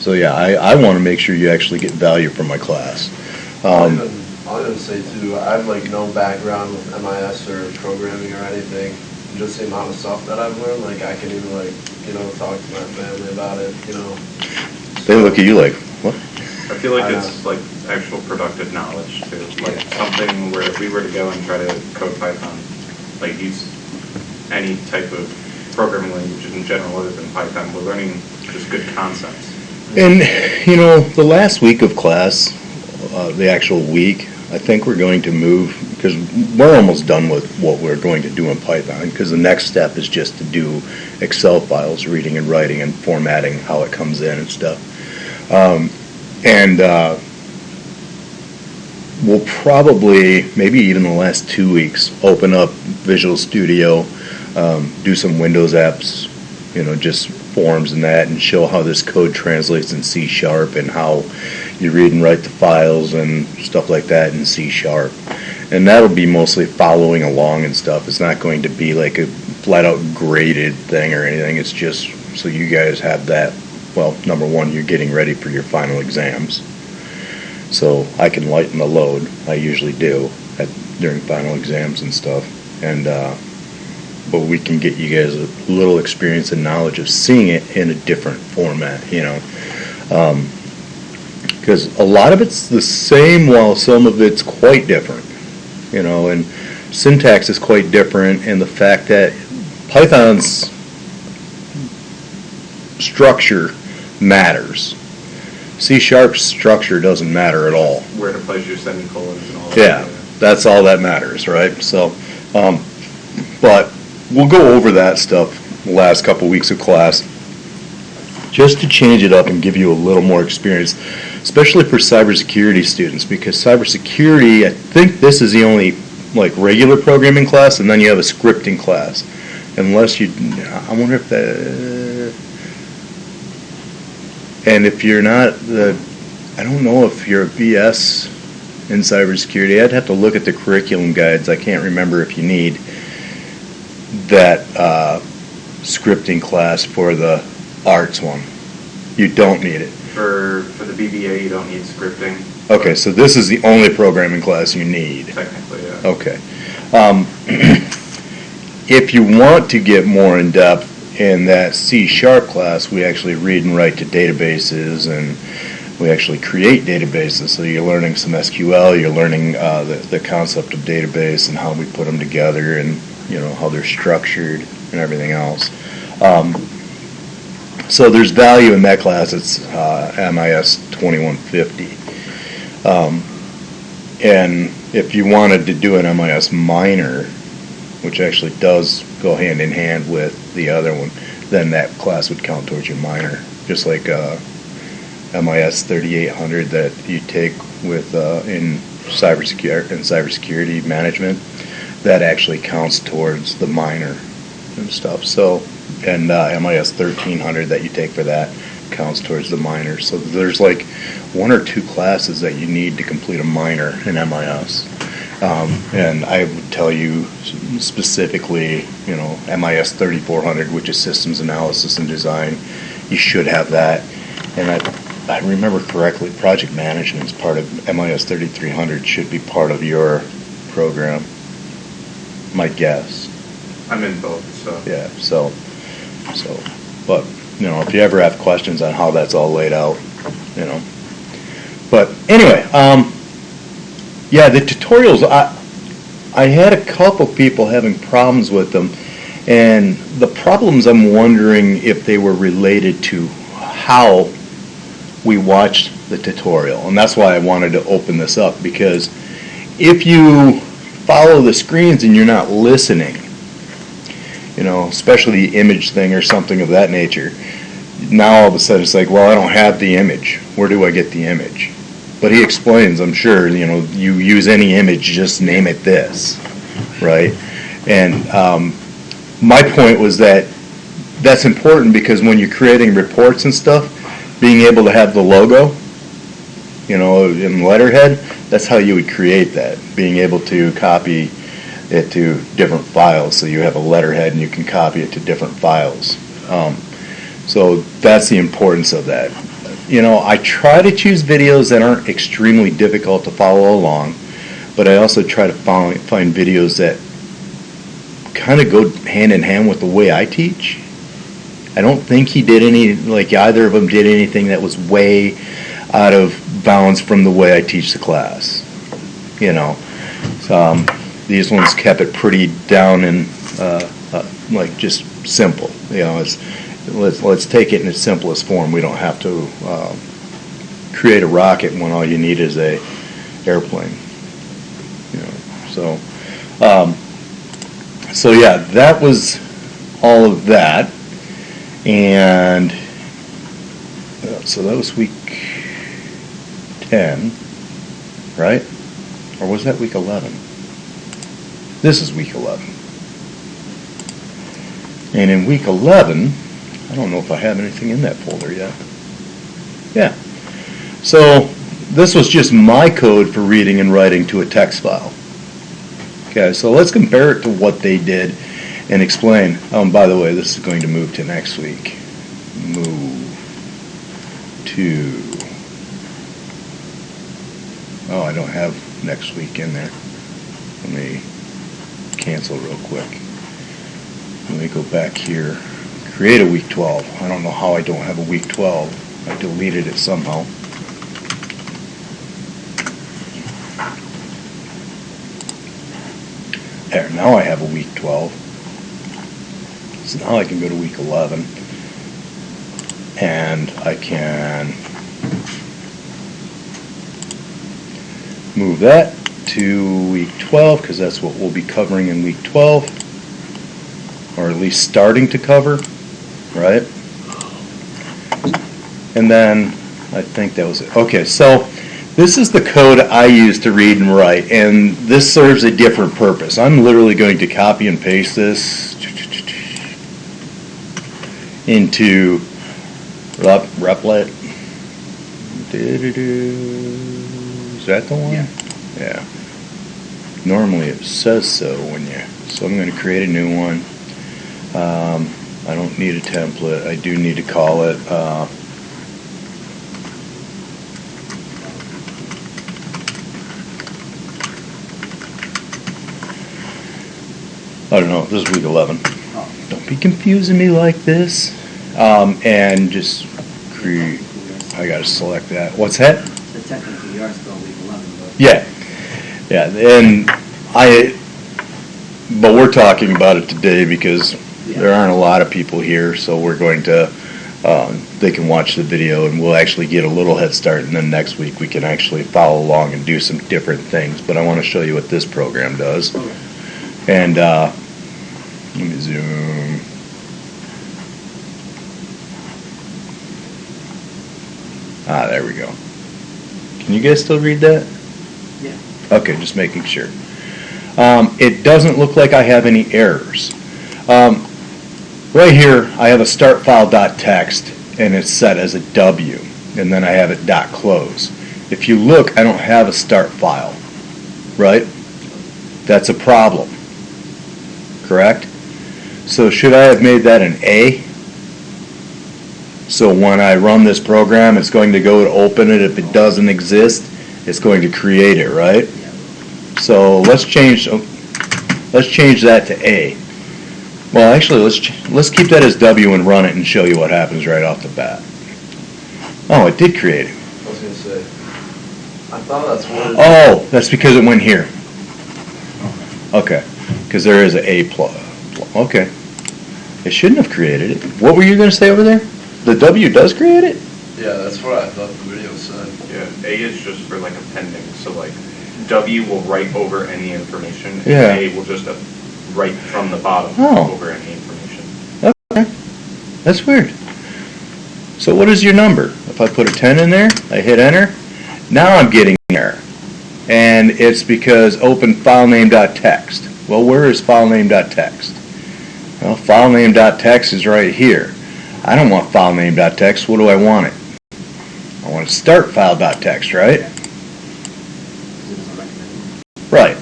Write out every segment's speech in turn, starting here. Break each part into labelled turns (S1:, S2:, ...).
S1: So yeah, I want to make sure you actually get value from my class.
S2: I'll even say too, I have like no background with MIS or programming or anything. Just the amount of stuff that I've learned, like I can even like, talk to my family about it,
S1: They look at you like, what?
S3: I feel like it's like actual productive knowledge too. Like something where if we were to go and try to code Python, like use any type of programming language in general other than Python, we're learning just good concepts.
S1: And, the last week of class, the actual week, I think we're going to move, because we're almost done with what we're going to do in Python, because the next step is just to do Excel files, reading and writing and formatting, how it comes in and stuff. We'll probably, maybe even the last 2 weeks, open up Visual Studio, do some Windows apps, just forms and that, and show how this code translates in C# and how you read and write the files and stuff like that in C#. And that'll be mostly following along and stuff. It's not going to be like a flat-out graded thing or anything. It's just so you guys have that. Well, number one, you're getting ready for your final exams. So I can lighten the load. I usually do during final exams and stuff. And but we can get you guys a little experience and knowledge of seeing it in a different format, because a lot of it's the same while some of it's quite different, and syntax is quite different, and the fact that Python's structure matters. C#'s structure doesn't matter at all.
S3: Where to place your semicolons and all that.
S1: Yeah, that's all that matters, right? So, but we'll go over that stuff the last couple weeks of class just to change it up and give you a little more experience, especially for cybersecurity students, because cybersecurity, I think this is the only regular programming class, and then you have a scripting class. Unless you, I wonder if that, and if you're not I don't know if you're a BS in cybersecurity. I'd have to look at the curriculum guides. I can't remember if you need that scripting class for the arts one. You don't need it.
S3: For the BBA, you don't need scripting.
S1: Okay, so this is the only programming class you need.
S3: Technically, yeah.
S1: Okay. If you want to get more in depth in that C# class, we actually read and write to databases, and we actually create databases. So you're learning some SQL, you're learning the concept of database and how we put them together, and how they're structured and everything else. So there's value in that class. It's MIS2140. And if you wanted to do an MIS minor, which actually does go hand in hand with the other one, then that class would count towards your minor. Just like MIS2140 that you take with in cybersecurity management, that actually counts towards the minor and stuff. So, and MIS1300 that you take for that counts towards the minor. So there's 1 or 2 classes that you need to complete a minor in MIS. And I would tell you specifically, MIS3400, which is Systems Analysis and Design, you should have that. And I remember correctly, Project Management is part of MIS3300, should be part of your program. My guess.
S3: I'm in both, so.
S1: Yeah, so, but, if you ever have questions on how that's all laid out, But anyway, yeah, the tutorials, I had a couple people having problems with them, and the problems, I'm wondering if they were related to how we watched the tutorial, and that's why I wanted to open this up, because if you follow the screens and you're not listening, especially the image thing or something of that nature, now all of a sudden it's well, I don't have the image. Where do I get the image? But he explains, I'm sure, you use any image, just name it this, right? And my point was that's important, because when you're creating reports and stuff, being able to have the logo, in letterhead, that's how you would create that, being able to copy it to different files. So you have a letterhead and you can copy it to different files. So that's the importance of that. you know, I try to choose videos that aren't extremely difficult to follow along, but I also try to find videos that kind of go hand in hand with the way I teach. I don't think he did any, like either of them did anything that was way out of bounds from the way I teach the class. You know, these ones kept it pretty down and like just simple. You know, let's take it in its simplest form. We don't have to create a rocket when all you need is a airplane. You know, so yeah, that was all of that, and so that was week 10, right? Or was that week 11? This is week 11. And in week 11, I don't know if I have anything in that folder yet. Yeah. So this was just my code for reading and writing to a text file. Okay, so let's compare it to what they did and explain. By the way, this is going to move to next week. Move to... Oh, I don't have next week in there. Let me cancel real quick. Let me go back here. Create a week 12. I don't know how I don't have a week 12. I deleted it somehow. There, now I have a week 12. So now I can go to week 11. And I can move that to week 12 because that's what we'll be covering in week 12, or at least starting to cover, right? And then I think that was it. Okay, so this is the code I use to read and write, and this serves a different purpose. I'm literally going to copy and paste this into Replit. Is that the one? Yeah. Normally it says so when you, so I'm going to create a new one. I don't need a template. I do need to call it I don't know, this is week 11. Don't be confusing me like this. And just create, I gotta select that. What's that?
S4: So technically you are still week 11, but...
S1: Yeah, and but we're talking about it today because there aren't a lot of people here, so we're going to, they can watch the video and we'll actually get a little head start, and then next week we can actually follow along and do some different things. But I want to show you what this program does.
S4: Okay.
S1: And let me zoom. There we go. Can you guys still read that?
S4: Yeah.
S1: Okay, just making sure. It doesn't look like I have any errors. Right here, I have a start file.txt, and it's set as a W, and then I have it .close. If you look, I don't have a start file, right? That's a problem, correct? So should I have made that an A? So when I run this program, it's going to go to open it. If it doesn't exist, it's going to create it, right? So let's change that to A. Well, actually, let's keep that as W and run it and show you what happens right off the bat. Oh, it did create it.
S2: I was gonna say, I thought that's what.
S1: Oh, that's because it went here. Okay, because there is an A plus. Okay, it shouldn't have created it. What were you going to say over there? The W does create it?
S2: Yeah, that's what I thought the video said.
S3: Yeah, A is just for like appending, so like W will write over any information, and
S1: Yeah.
S3: A will just write from the bottom
S1: Oh.
S3: over any information.
S1: Okay, that's weird. So what is your number? If I put a 10 in there, I hit enter, now I'm getting an error. And it's because open filename.txt. Well, where is filename.txt? Well, filename.txt is right here. I don't want filename.txt. What do I want it? I want to start file.txt, right? Right.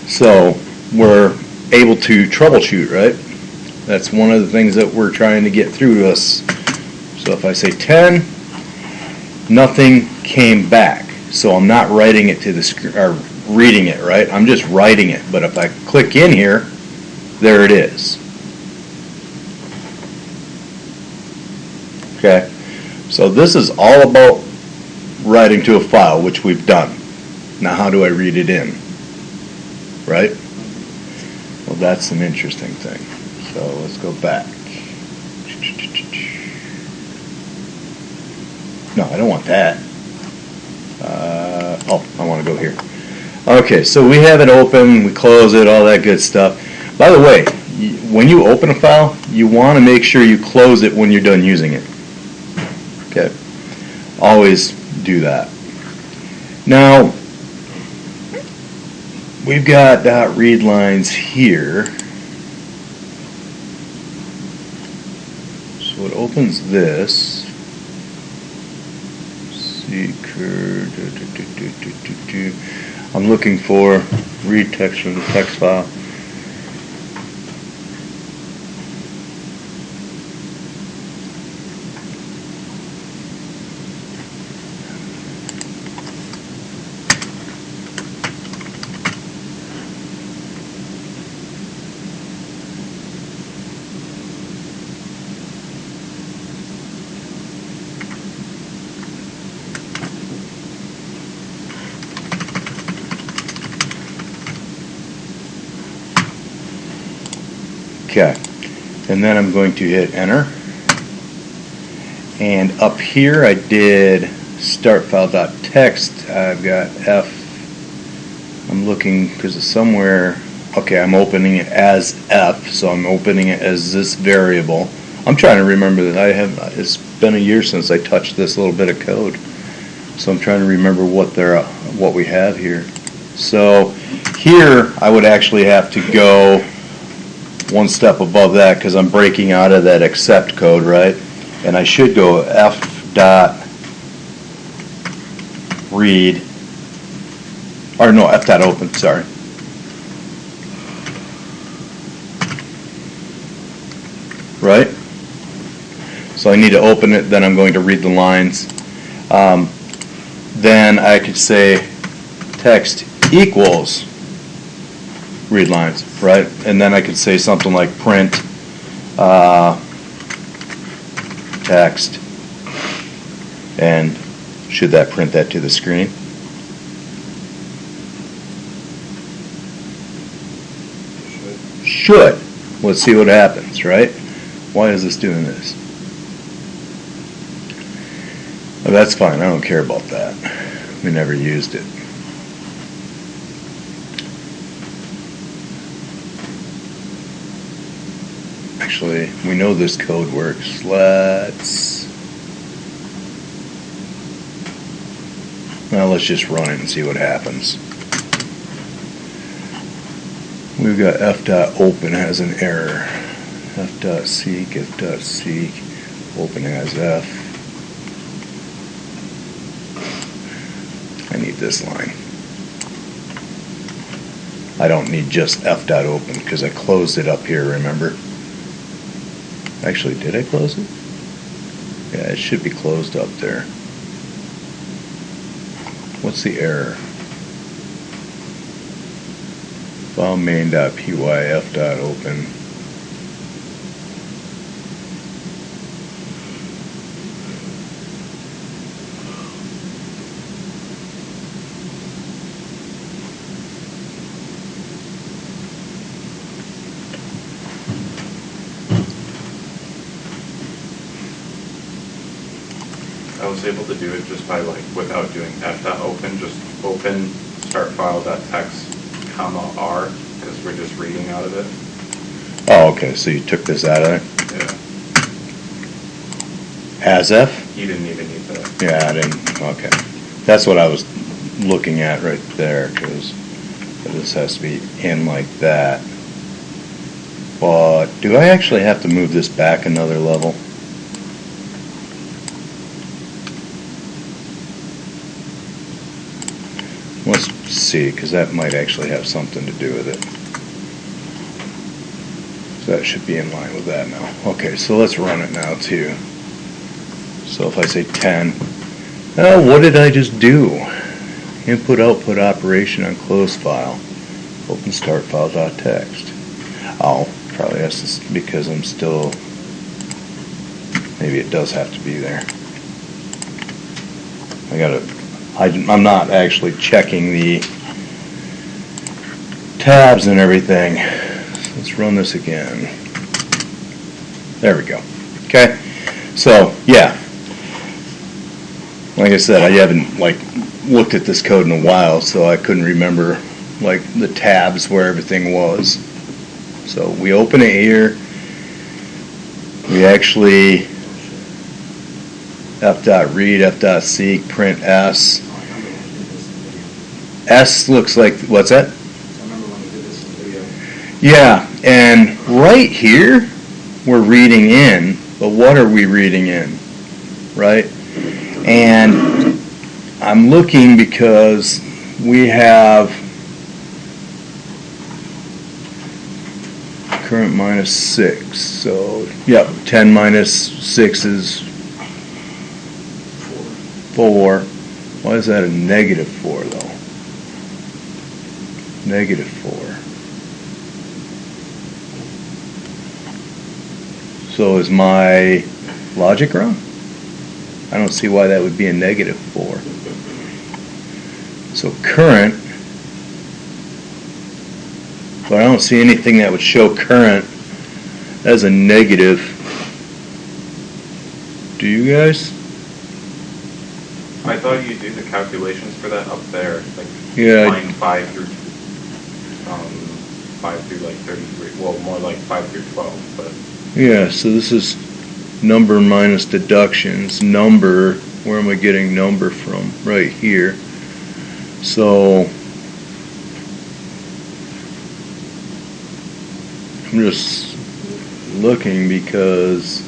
S1: So we're able to troubleshoot, right? That's one of the things that we're trying to get through to us. So if I say 10, nothing came back. So I'm not writing it to the screen, or reading it, right? I'm just writing it. But if I click in here, there it is. Okay? So this is all about writing to a file, which we've done. Now how do I read it in? Right? Well, that's an interesting thing. So let's go back. No, I don't want that. I want to go here. Okay, so we have it open, we close it, all that good stuff. By the way, when you open a file, you want to make sure you close it when you're done using it. Okay, always do that. Now, we've got read lines here. So it opens this. Seeker. I'm looking for read text from the text file. Okay, and then I'm going to hit enter. And up here I did start file.text. I've got F. I'm looking because it's somewhere. Okay, I'm opening it as F, so I'm opening it as this variable. I'm trying to remember that it's been a year since I touched this little bit of code, so I'm trying to remember what we have here. So here I would actually have to go one step above that because I'm breaking out of that accept code, right? And I should go f dot read, or no, f dot open, sorry. Right? So I need to open it, then I'm going to read the lines. Then I could say text equals read lines, right? And then I could say something like print text, and should that print that to the screen? Should. Let's see what happens, right? Why is this doing this? Oh, that's fine, I don't care about that. We never used it. Actually, we know this code works. Let's just run it and see what happens. We've got f.open has an error. f.seek, open has f. I need this line. I don't need just f.open because I closed it up here, remember? Actually, did I close it? Yeah, it should be closed up there. What's the error? File main.py f.open.
S3: I was able to do it just by without doing f.open, just open start file.text, comma r, because we're just reading out of it.
S1: Oh, okay, so you took this out of it?
S3: Yeah.
S1: As f?
S3: You didn't even need that.
S1: Yeah, I didn't, okay. That's what I was looking at right there, because this has to be in like that. But do I actually have to move this back another level? Let's see, because that might actually have something to do with it. So that should be in line with that now. Okay, so let's run it now too. So if I say 10, oh, what did I just do? Input output operation on close file. Open start file.txt. Oh, probably that's just because I'm still, maybe it does have to be there. I'm not actually checking the tabs and everything. So let's run this again. There we go. Okay, so yeah, like I said, I haven't looked at this code in a while, so I couldn't remember the tabs where everything was. So we open it here. We actually f.read, f.seek, print s.
S4: I remember when we did this in the video.
S1: S looks like, what's that?
S4: I remember when we did this in the video.
S1: Yeah, and right here, we're reading in, but what are we reading in, right? And I'm looking because we have current -6, so, yep, 10 minus 6 is 4. Why is that a -4 though? -4. So is my logic wrong? I don't see why that would be a -4. So current, but I don't see anything that would show current as a negative. Do you guys?
S3: I thought you do the calculations for that up there, like
S1: Yeah.
S3: line 5 through 33. Well, more like 5 through 12, but
S1: Yeah, so this is number minus deductions. Number, where am I getting number from? Right here. So I'm just looking because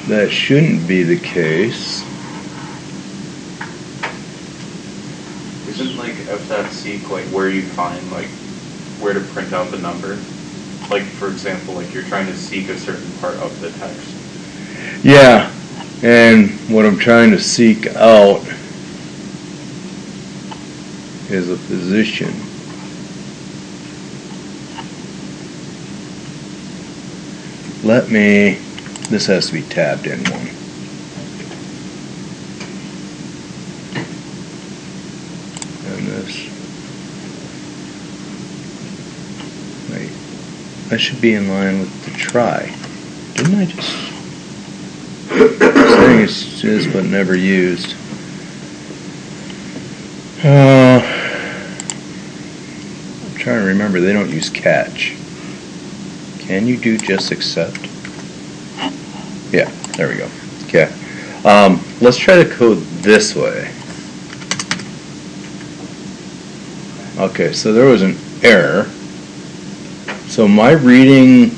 S1: that shouldn't be the case.
S3: isn't like f.seek like where you find like where to print out the number? Like for example, like you're trying to seek a certain part of the text.
S1: Yeah, and what I'm trying to seek out is a position. This has to be tabbed in one. And this, wait, that should be in line with the try. Didn't I just, saying it's is but never used. I'm trying to remember, they don't use catch. Can you do just accept? Yeah, there we go. Okay. Let's try to code this way. Okay, so there was an error. So my reading,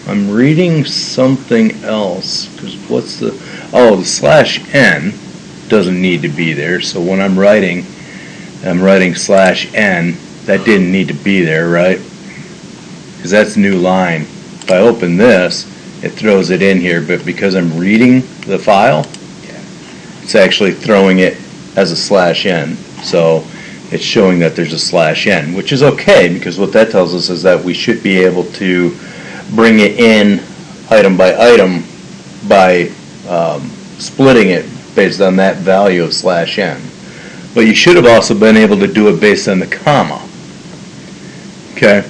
S1: I'm reading something else, because what's the /n doesn't need to be there, so when I'm writing /n, that didn't need to be there, right? Because that's a new line. If I open this, it throws it in here, but because I'm reading the file, it's actually throwing it as a /n. So it's showing that there's a /n, which is okay, because what that tells us is that we should be able to bring it in item by item by splitting it based on that value of /n. But you should have also been able to do it based on the comma. Okay?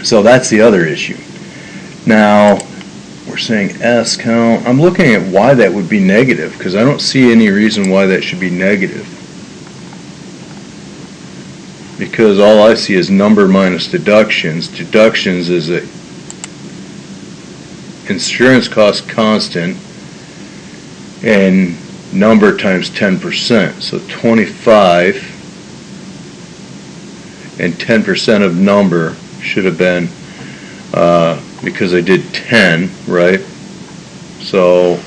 S1: So that's the other issue. Now, we're saying S count. I'm looking at why that would be negative, because I don't see any reason why that should be negative. Because all I see is number minus deductions. Deductions is a insurance cost constant and number times 10%. So 25 and 10% of number should have been, because I did 10, right? So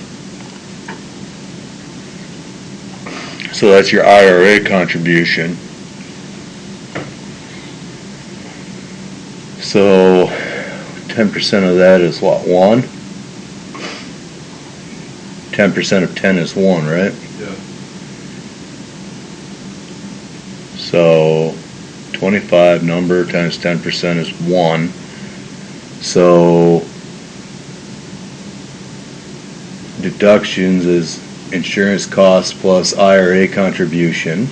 S1: So that's your IRA contribution. So 10% of that is what, 1? 10% of 10 is 1, right?
S2: Yeah.
S1: So 25 number times 10% is 1. So deductions is insurance costs plus IRA contribution.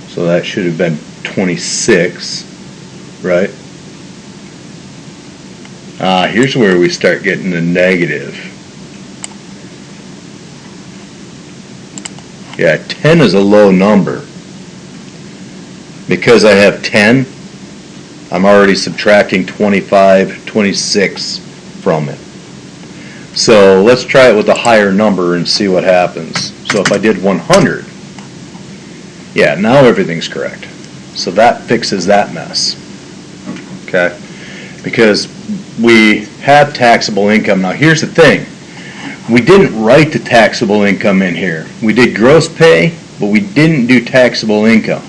S1: So that should have been 26, right? Here's where we start getting the negative. Yeah, 10 is a low number. Because I have 10, I'm already subtracting 25, 26 from it. So let's try it with a higher number and see what happens. So if I did 100, yeah, now everything's correct. So that fixes that mess. Okay? Because we have taxable income. Now here's the thing. We didn't write the taxable income in here. We did gross pay, but we didn't do taxable income.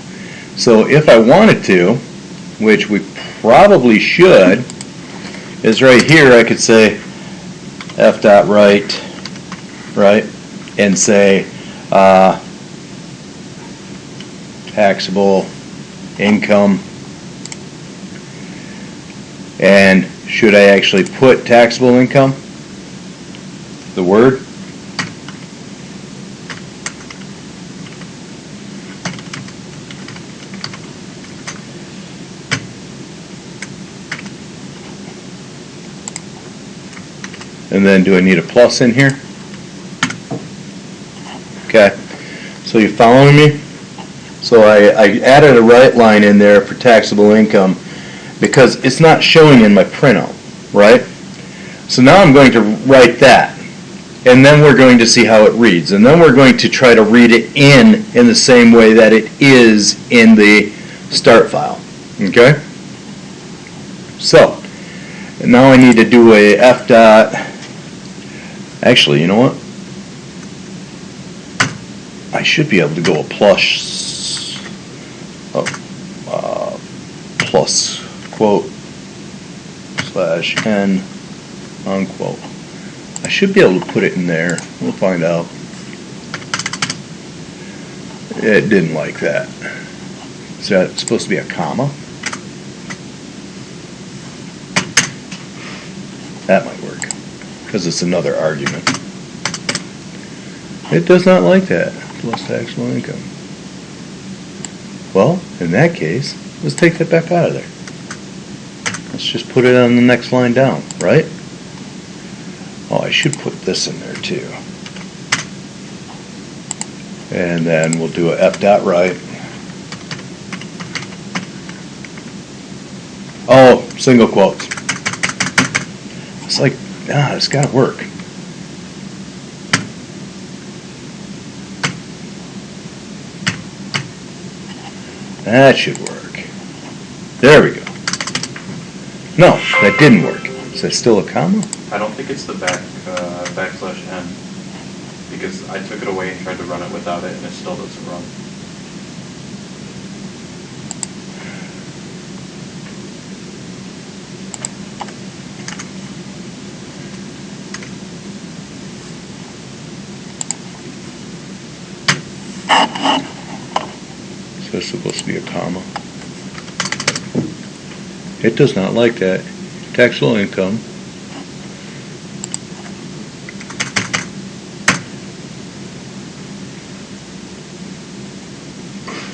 S1: So if I wanted to, which we probably should, is right here I could say F dot right, and say taxable income. And should I actually put taxable income? The word? And then do I need a plus in here? Okay. So you following me? So I added a right line in there for taxable income because it's not showing in my printout, right? So now I'm going to write that. And then we're going to see how it reads. And then we're going to try to read it in the same way that it is in the start file. Okay? So, and now I need to do a F dot. Actually, you know what? I should be able to go a plus quote / n unquote. I should be able to put it in there. We'll find out. It didn't like that. Is that supposed to be a comma? That might work, because it's another argument. It does not like that, plus taxable income. Well, in that case, let's take that back out of there. Let's just put it on the next line down, right? Oh, I should put this in there too. And then we'll do a F dot right. Oh, single quotes. It's like, it's got to work. That should work. There we go. No, that didn't work. Is that still a comma?
S3: I don't think it's the backslash n, because I took it away and tried to run it without it, and it still doesn't run.
S1: So it's supposed to be a comma. It does not like that. Taxable income.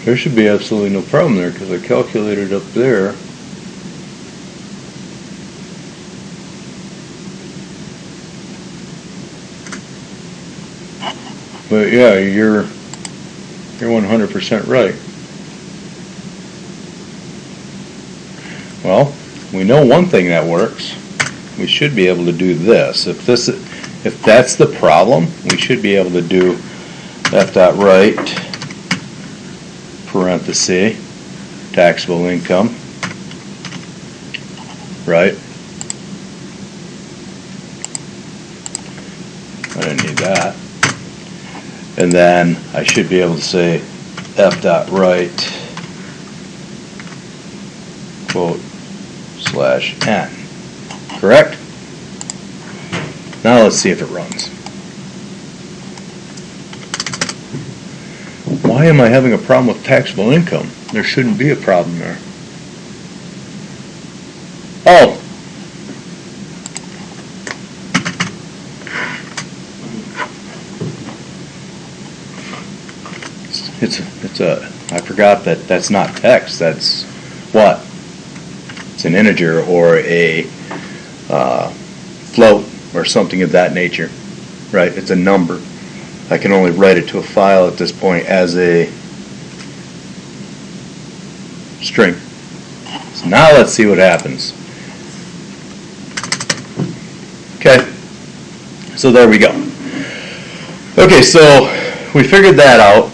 S1: There should be absolutely no problem there because I calculated up there. But yeah, you're 100% right. Well, we know one thing that works. We should be able to do this. If that's the problem, we should be able to do F dot right, parenthesis, taxable income, right? I didn't need that. And then I should be able to say f dot right quote slash n. Correct? Now let's see if it runs. Why am I having a problem with taxable income? There shouldn't be a problem there. Oh! I forgot that that's not text, that's what? It's an integer or a float or something of that nature, right? It's a number. I can only write it to a file at this point as a string. So now let's see what happens. Okay, so there we go. Okay, so we figured that out.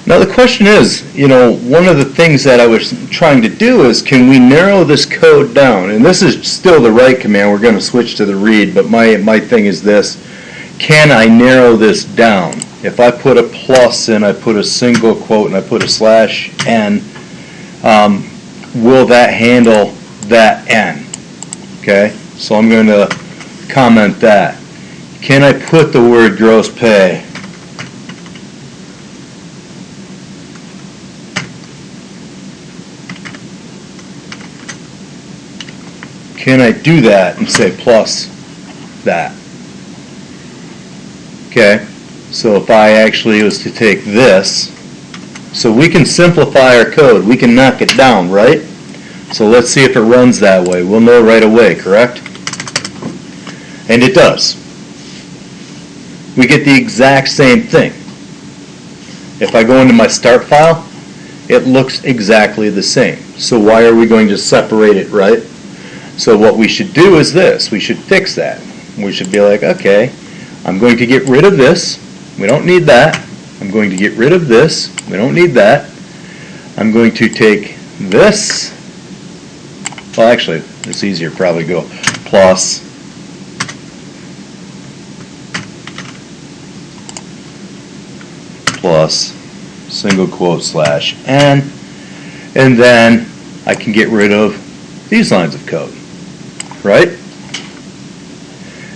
S1: Now the question is, one of the things that I was trying to do is, can we narrow this code down? And this is still the write command. We're going to switch to the read, but my thing is this. Can I narrow this down? If I put a plus and I put a single quote and I put a slash n, will that handle that n? Okay, so I'm going to comment that. Can I put the word gross pay? Can I do that and say plus that? Okay, so if I actually was to take this, so we can simplify our code, we can knock it down, right? So let's see if it runs that way. We'll know right away, correct? And it does. We get the exact same thing. If I go into my start file, it looks exactly the same. So why are we going to separate it, right? So what we should do is this. We should fix that. We should be like, okay, I'm going to get rid of this. We don't need that. I'm going to get rid of this. We don't need that. I'm going to take this. Well, actually, it's easier to probably go plus single quote slash n, and then I can get rid of these lines of code, right?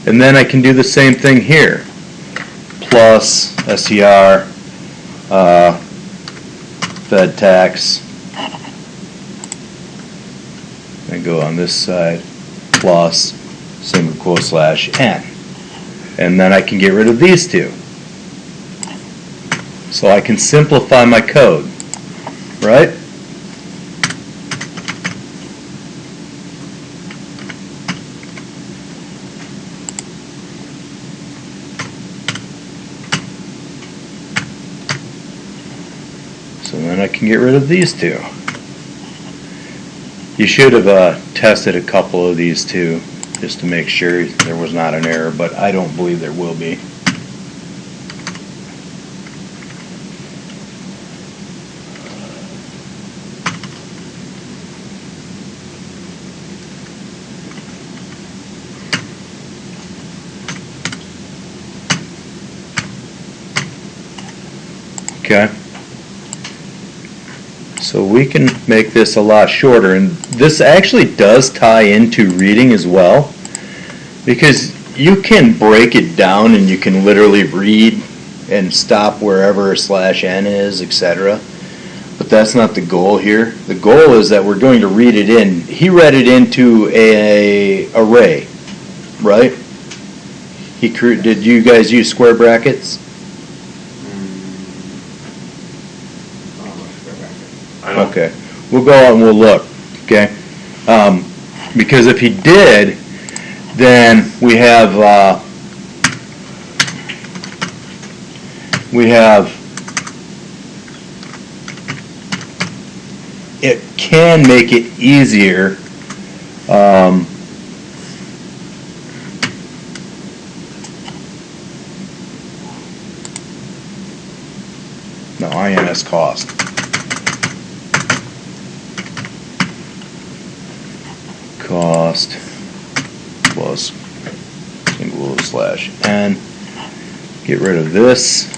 S1: And then I can do the same thing here. Plus STR, Fed tax, and go on this side, plus single quote slash n. And then I can get rid of these two. So I can simplify my code, right? So then I can get rid of these two. You should have tested a couple of these two just to make sure there was not an error, but I don't believe there will be. Okay, so we can make this a lot shorter, and this actually does tie into reading as well, because you can break it down and you can literally read and stop wherever slash n is, etc. But that's not the goal here. The goal is that we're going to read it in. He read it into a array, right? Did you guys use square brackets? Okay, we'll go out and we'll look, okay? Because if he did, then we have it can make it easier no, INS cost. Cost plus single slash n. Get rid of this.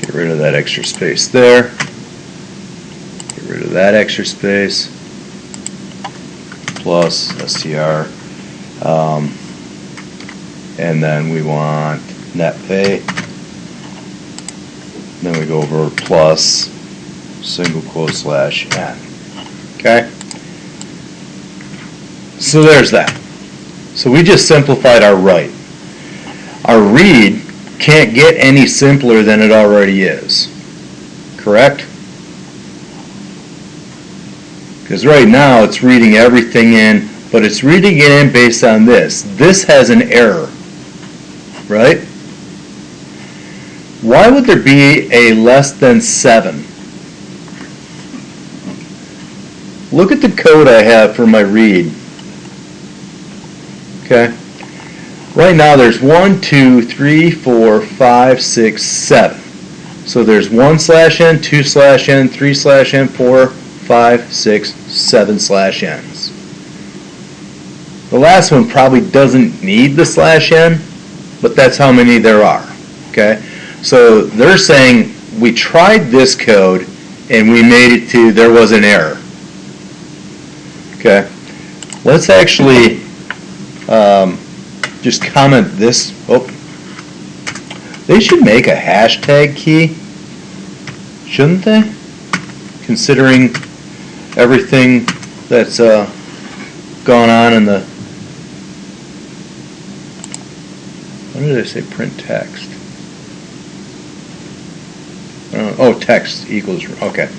S1: Get rid of that extra space there. Get rid of that extra space. Plus STR. And then we want net pay. Then we go over plus single quote slash n. Okay? So there's that. So we just simplified our write. Our read can't get any simpler than it already is. Correct? Because right now it's reading everything in, but it's reading it in based on this. This has an error. Right? Why would there be a less than 7? Look at the code I have for my read. Okay? Right now there's 1, 2, 3, 4, 5, 6, 7. So there's 1/n, 2/n, 3/n, 4, 5, 6, 7/n's. The last one probably doesn't need the /n, but that's how many there are. Okay? So they're saying we tried this code and we made it to there was an error. Okay? Let's actually just comment this. Oh, they should make a hashtag key, shouldn't they? Considering everything that's gone on in the. What did I say? Print text. Oh, text equals. Okay.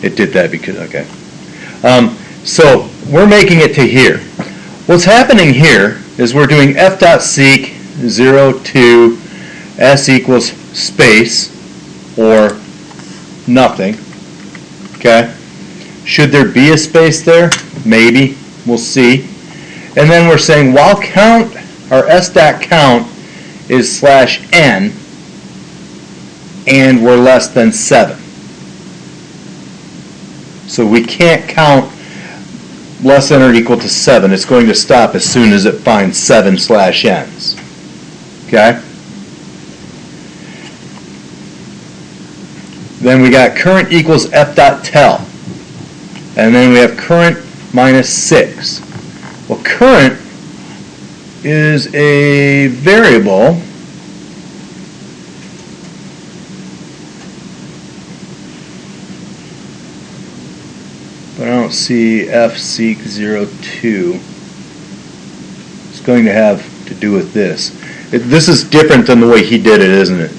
S1: It did that because. Okay. So we're making it to here. What's happening here is we're doing f.seek 0 to s equals space or nothing. Okay. Should there be a space there? Maybe. We'll see. And then we're saying while count, our s.count is /n, and we're less than 7. So we can't count less than or equal to 7. It's going to stop as soon as it finds 7/n's. Okay? Then we got current equals f.tell. And then we have current minus 6. Well, current is a variable but I don't see fseek 02. It's going to have to do with this. This is different than the way he did it, isn't it?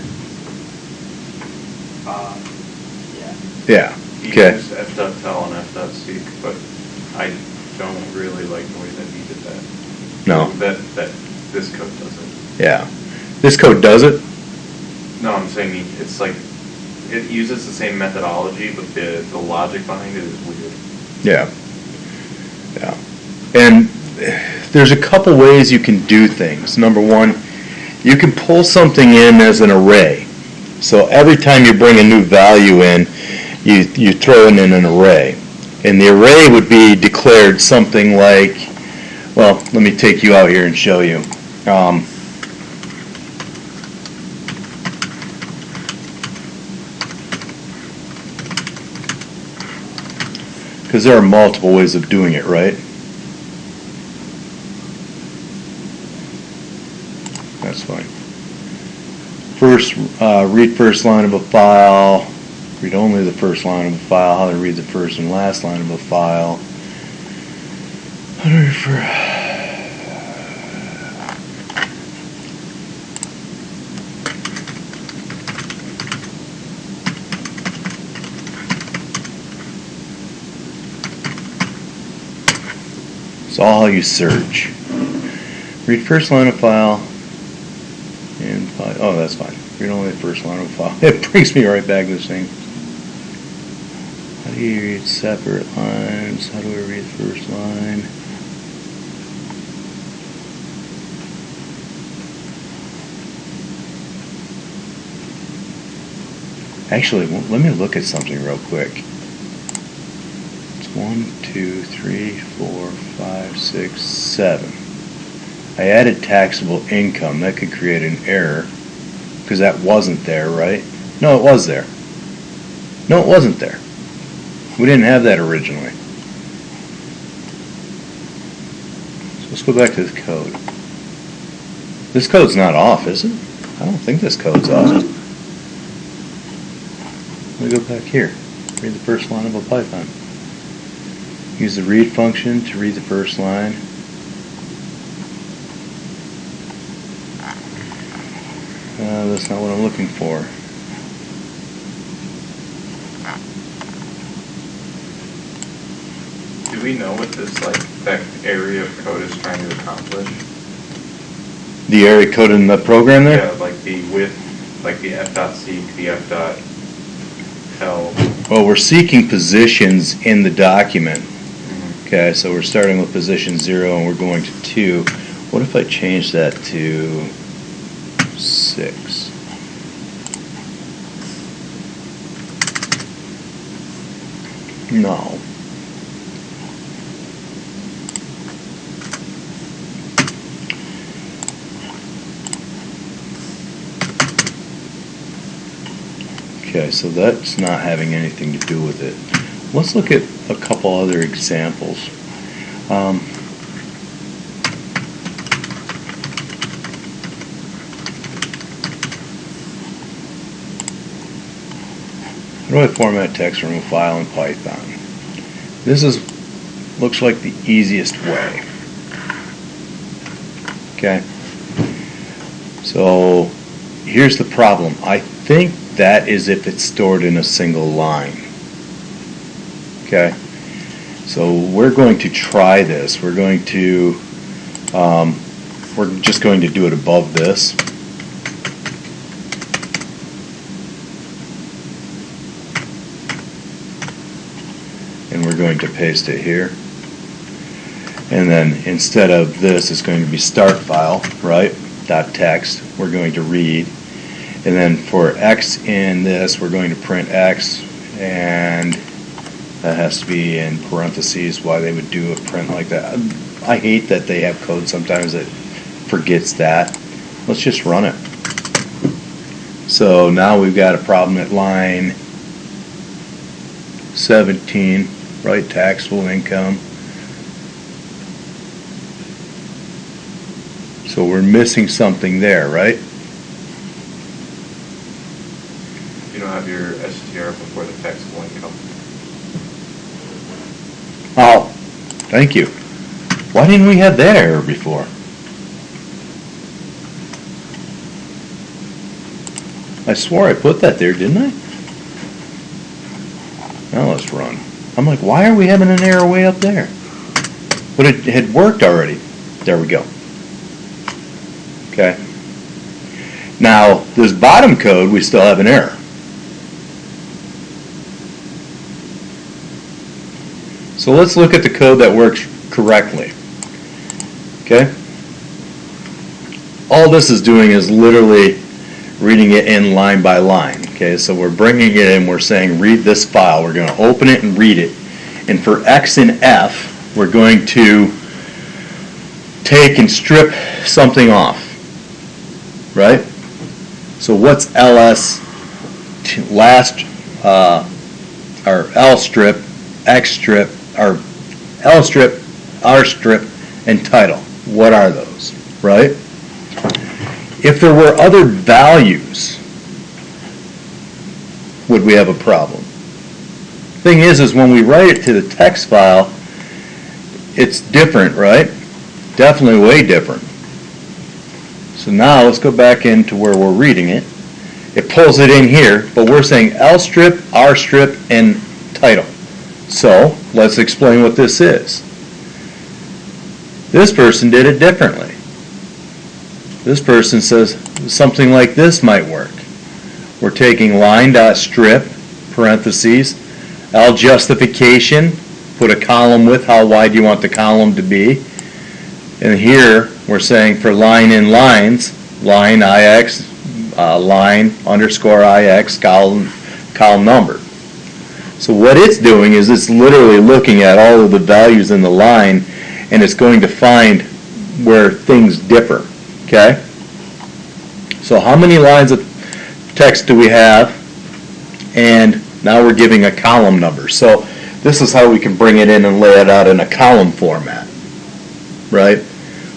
S4: Yeah.
S1: Yeah.
S3: He
S1: Okay.
S3: used f.tell and f.seek, but I don't really like the way that he did that.
S1: No.
S3: That this code doesn't.
S1: Yeah. This code does it?
S3: No, I'm saying it's like it uses the same methodology, but the logic behind it is weird.
S1: Yeah. Yeah. And there's a couple ways you can do things. Number one, you can pull something in as an array. So every time you bring a new value in, you throw it in an array. And the array would be declared something like, well, let me take you out here and show you. Because there are multiple ways of doing it, right? That's fine. First, read first line of a file. Read only the first line of a file. How to read the first and last line of a file. How to refer. It's all how you search. Read first line of file. And file. Oh, that's fine. Read only the first line of a file. It brings me right back to the same. How do you read separate lines? How do I read the first line? Actually, let me look at something real quick. 1, 2, 3, 4, 5, 6, 7. I added taxable income. That could create an error because that wasn't there, right? No, it was there. No, it wasn't there. We didn't have that originally. So let's go back to the code. This code's not off, is it? I don't think this code's off. Let me go back here. Read the first line of a Python. Use the read function to read the first line. That's not what I'm looking for.
S3: Do we know what this that area of code is trying to accomplish?
S1: The area code in the program there?
S3: Yeah, like the with, the f.seek, the f.tel.
S1: Well, we're seeking positions in the document. Okay, so we're starting with position 0 and we're going to 2. What if I change that to 6? No. Okay, so that's not having anything to do with it. Let's look at a couple other examples. How do I format text from a file in Python? This looks like the easiest way. Okay. So here's the problem. I think that is if it's stored in a single line. Okay. So we're going to try this. We're going to we're just going to do it above this. And we're going to paste it here. And then instead of this, it's going to be start file, right? .text. We're going to read. And then for X in this, we're going to print X, and that has to be in parentheses. Why they would do a print like that. I hate that they have code sometimes that forgets that. Let's just run it. So now we've got a problem at line 17, right? Taxable income. So we're missing something there, right?
S3: You don't have your str before the taxable income.
S1: Oh, thank you. Why didn't we have that error before? I swore I put that there, didn't I? Now let's run. I'm like, why are we having an error way up there? But it had worked already. There we go. Okay. Now, this bottom code, we still have an error. So let's look at the code that works correctly. Okay? All this is doing is literally reading it in line by line. Okay, so we're bringing it in, we're saying read this file. We're going to open it and read it. And for X and F, we're going to take and strip something off. Right? So what's LS last, or L strip, X strip, or L strip, R strip, and title? What are those? Right? If there were other values, would we have a problem? Thing is when we write it to the text file, it's different, right? Definitely way different. So now let's go back into where we're reading it. It pulls it in here, but we're saying L strip, R strip, and title. So let's explain what this is. This person did it differently. This person says something like this might work. We're taking line.strip, parentheses, L justification, put a column with how wide you want the column to be. And here we're saying for line in lines, line IX, line underscore IX, column number. So what it's doing is it's literally looking at all of the values in the line, and it's going to find where things differ. Okay? So how many lines of text do we have and now we're giving a column number. So this is how we can bring it in and lay it out in a column format, right?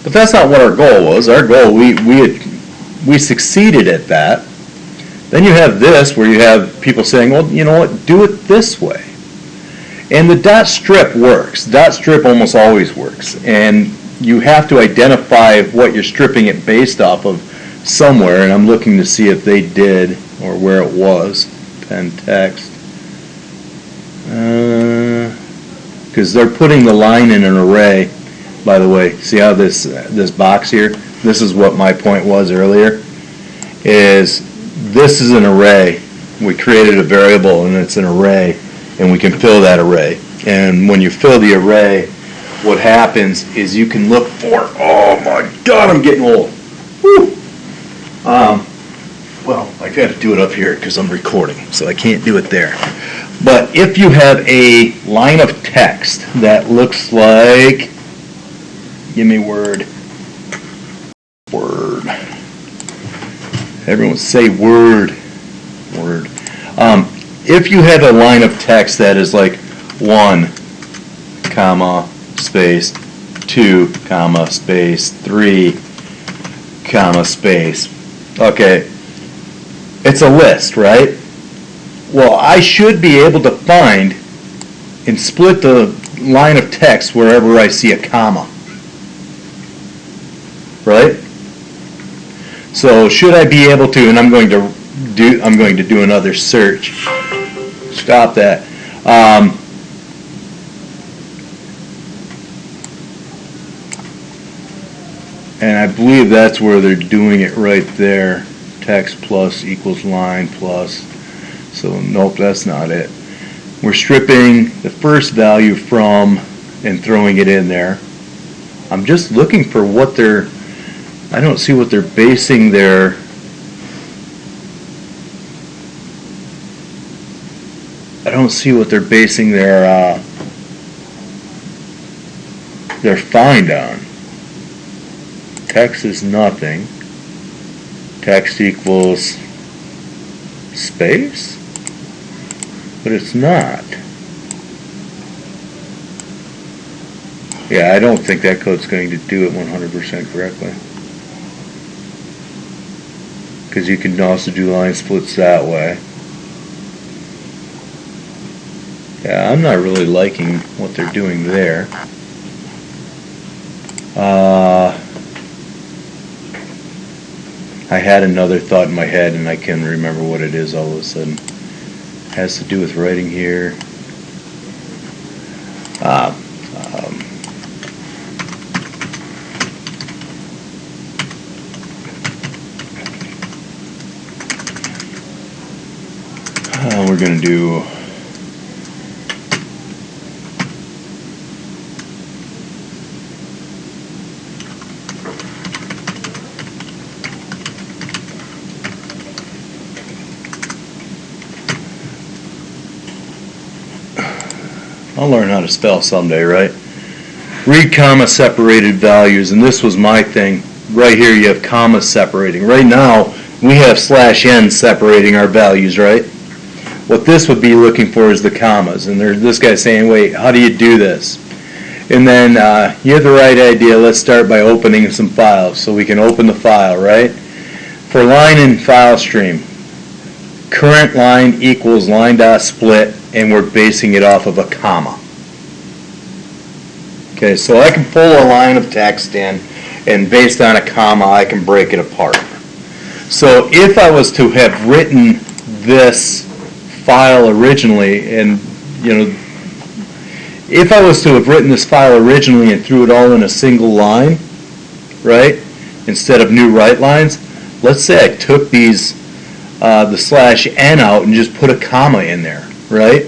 S1: But that's not what our goal was. Our goal, we succeeded at that. Then you have this where you have people saying, well, you know what, do it this way. And the dot strip works. Dot strip almost always works. And you have to identify what you're stripping it based off of somewhere. And I'm looking to see if they did or where it was. Pen text. Because they're putting the line in an array. By the way, see how this box here? This is what my point was earlier. Is this is an array. We created a variable and it's an array. And we can fill that array. And when you fill the array, what happens is you can look for, oh my God, I'm getting old. Woo. Well, I got to do it up here because I'm recording, so I can't do it there. But if you have a line of text that looks like, give me word. Word. Everyone say word. Word. If you have a line of text that is like 1, comma, space, 2, comma, space, 3, comma, space. Okay, it's a list, right? Well, I should be able to find and split the line of text wherever I see a comma. Right? So should I be able to, and I'm going to do another search. Stop that. And I believe that's where they're doing it right there. Text plus equals line plus. So nope, that's not it. We're stripping the first value from and throwing it in there. I'm just looking for what they're, I don't see what they're basing their their find on. Text is nothing. Text equals space, but it's not. Yeah, I don't think that code's going to do it 100% correctly. Because you can also do line splits that way. Yeah, I'm not really liking what they're doing there. I had another thought in my head and I can't remember what it is all of a sudden. It has to do with writing here. We're going to do I'll learn how to spell someday, right? Read comma separated values, and this was my thing. Right here you have commas separating. Right now we have /n separating our values, right? What this would be looking for is the commas, and there's this guy saying, wait, how do you do this? And then you have the right idea. Let's start by opening some files. So we can open the file, right? For line and file stream, current line equals line.split, and we're basing it off of a comma. Okay, so I can pull a line of text in, and based on a comma, I can break it apart. So if I was to have written this file originally, and if I was to have written this file originally and threw it all in a single line, right, instead of new write lines, let's say I took these the /n out and just put a comma in there, right?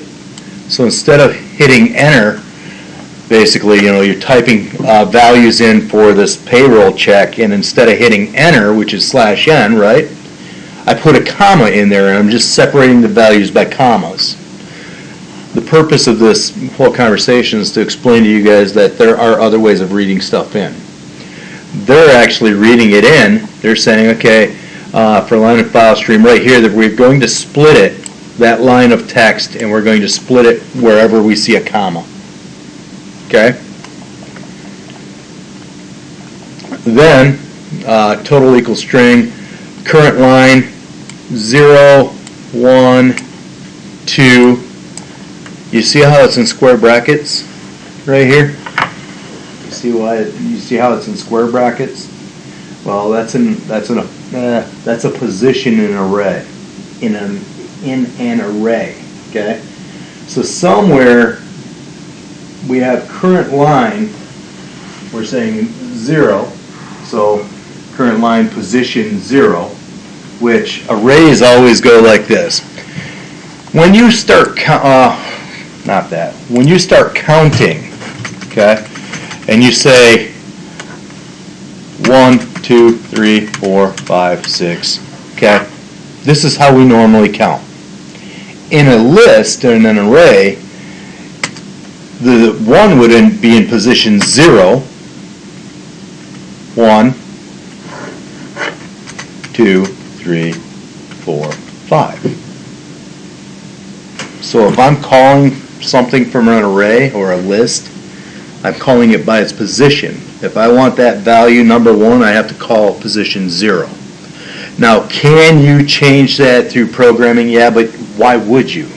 S1: So instead of hitting enter, basically, you're typing values in for this payroll check, and instead of hitting enter, which is /n, right, I put a comma in there, and I'm just separating the values by commas. The purpose of this whole conversation is to explain to you guys that there are other ways of reading stuff in. They're actually reading it in. They're saying, okay, for line and file stream right here, that we're going to split it that line of text, and we're going to split it wherever we see a comma. Okay? Then, total equals string, current line, 0, 1, 2. You see how it's in square brackets right here? You see how it's in square brackets? Well, that's a position in an array. In an array. Okay? So somewhere we have current line, we're saying 0. So current line position 0, which arrays always go like this. When you start when you start counting, okay, and you say 1, 2, 3, 4, 5, 6, okay, this is how we normally count. In a list or in an array, the 1 would be in position 0, 1, 2, 3, 4, 5. So if I'm calling something from an array or a list, I'm calling it by its position. If I want that value number 1, I have to call position 0. Now, can you change that through programming? Yeah, but why would you?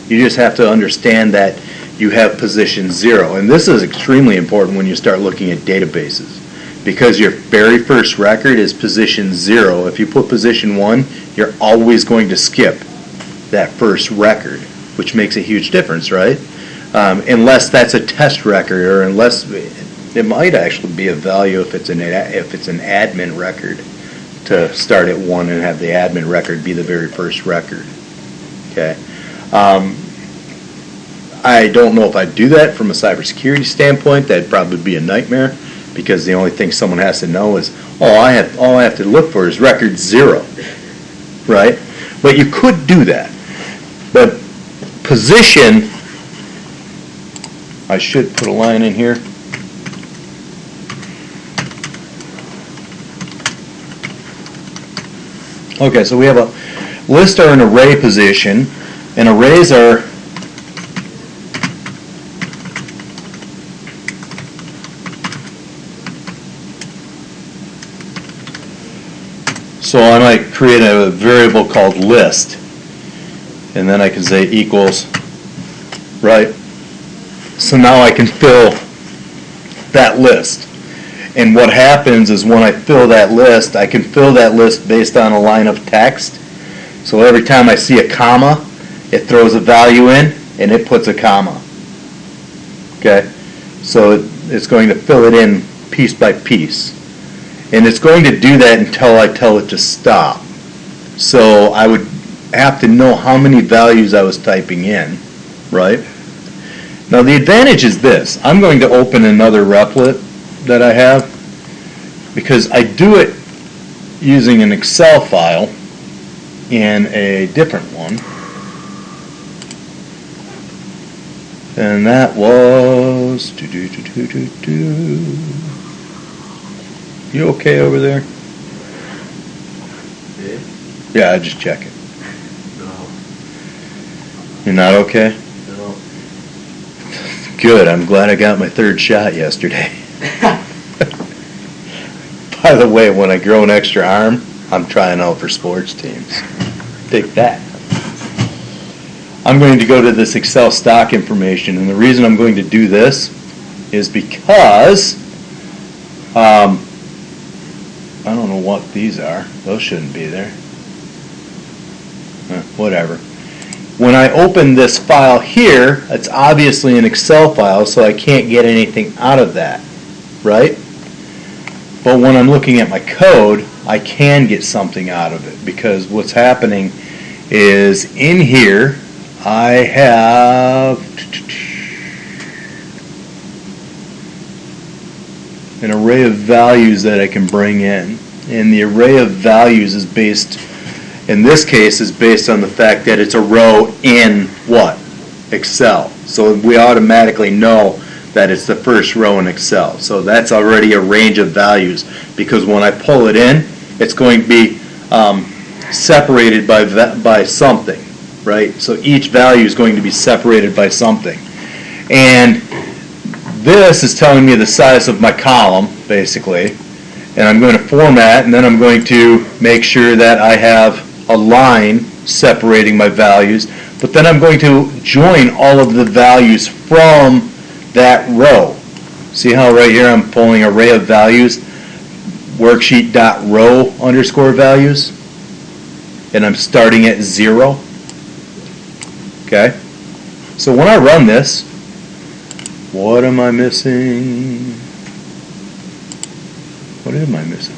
S1: You just have to understand that you have position 0. And this is extremely important when you start looking at databases, because your very first record is position 0. If you put position 1, you're always going to skip that first record, which makes a huge difference, right? Unless that's a test record, or unless it might actually be a value if it's an admin record, to start at 1 and have the admin record be the very first record. Okay. I don't know if I'd do that from a cybersecurity standpoint. That'd probably be a nightmare, because the only thing someone has to know is, all I have to look for is record 0, right? But you could do that. But position, I should put a line in here. Okay, so we have a list or an array position, and arrays are so I might create a variable called list, and then I can say equals, right? So now I can fill that list. And what happens is when I fill that list, I can fill that list based on a line of text. So every time I see a comma, it throws a value in, and it puts a comma. Okay? So it's going to fill it in piece by piece. And it's going to do that until I tell it to stop. So I would have to know how many values I was typing in, right? Now the advantage is this. I'm going to open another replit that I have, because I do it using an Excel file in a different one. And that was You okay over there?
S2: Yeah?
S1: Yeah, just checking.
S2: No.
S1: You're not okay?
S2: No.
S1: Good, I'm glad I got my third shot yesterday. By the way, when I grow an extra arm, I'm trying out for sports teams. Take that. I'm going to go to this Excel stock information, and the reason I'm going to do this is because I don't know what these are. Those shouldn't be there. Whatever. When I open this file here, it's obviously an Excel file, so I can't get anything out of that, right? But when I'm looking at my code, I can get something out of it, because what's happening is in here I have an array of values that I can bring in. And the array of values is based, in this case, is based on the fact that it's a row in what? Excel. So we automatically know that it's the first row in Excel. So that's already a range of values, because when I pull it in, it's going to be separated by something, right? So each value is going to be separated by something. And this is telling me the size of my column, basically. And I'm going to format, and then I'm going to make sure that I have a line separating my values. But then I'm going to join all of the values from that row. See how right here I'm pulling array of values, worksheet.row underscore values, and I'm starting at 0. Okay? So when I run this, what am I missing? What am I missing?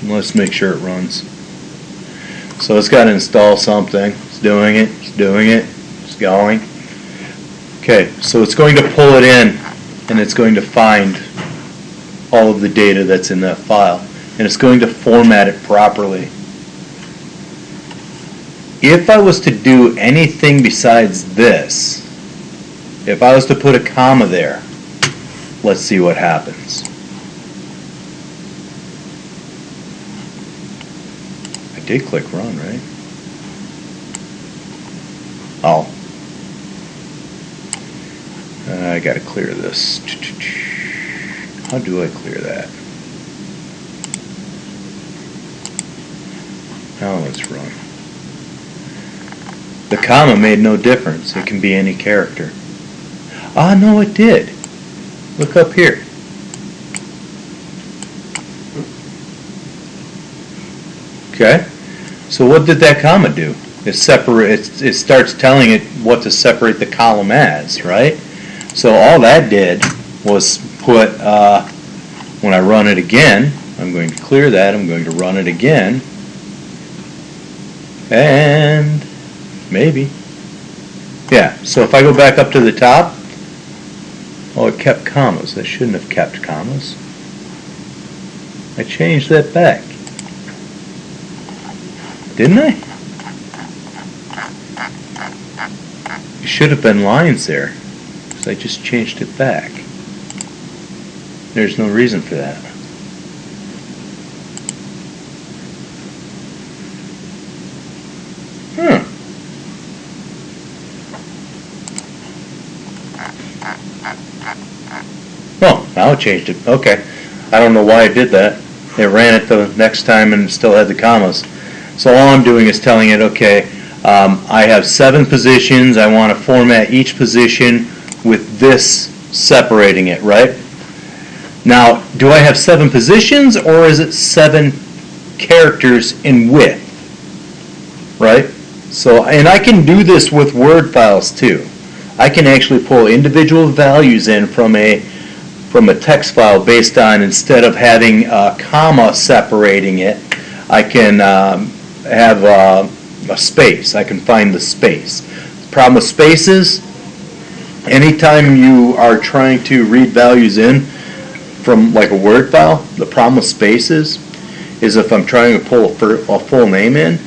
S1: Let's make sure it runs. So it's got to install something. It's doing it. It's doing it. It's going. Okay, so it's going to pull it in, and it's going to find all of the data that's in that file, and it's going to format it properly. If I was to do anything besides this, if I was to put a comma there, let's see what happens. I did click run, right? Oh. I gotta clear this. How do I clear that? Now let's run. The comma made no difference. It can be any character. Ah, no, it did. Look up here. Okay. So what did that comma do? It starts telling it what to separate the column as, right? So all that did was put, when I run it again, I'm going to clear that, I'm going to run it again, and maybe. Yeah, so if I go back up to the top, oh, it kept commas. I shouldn't have kept commas. I changed that back. Didn't I? It should have been lines there, because I just changed it back. There's no reason for that. Oh, now it changed it. Okay. I don't know why it did that. It ran it the next time and still had the commas. So all I'm doing is telling it, okay, I have 7 positions. I want to format each position with this separating it, right? Now, do I have 7 positions, or is it 7 characters in width? Right? So, and I can do this with Word files too. I can actually pull individual values in from a text file based on, instead of having a comma separating it, I can have a space. I can find the space. The problem with spaces, anytime you are trying to read values in from like a Word file, the problem with spaces is if I'm trying to pull a full name in,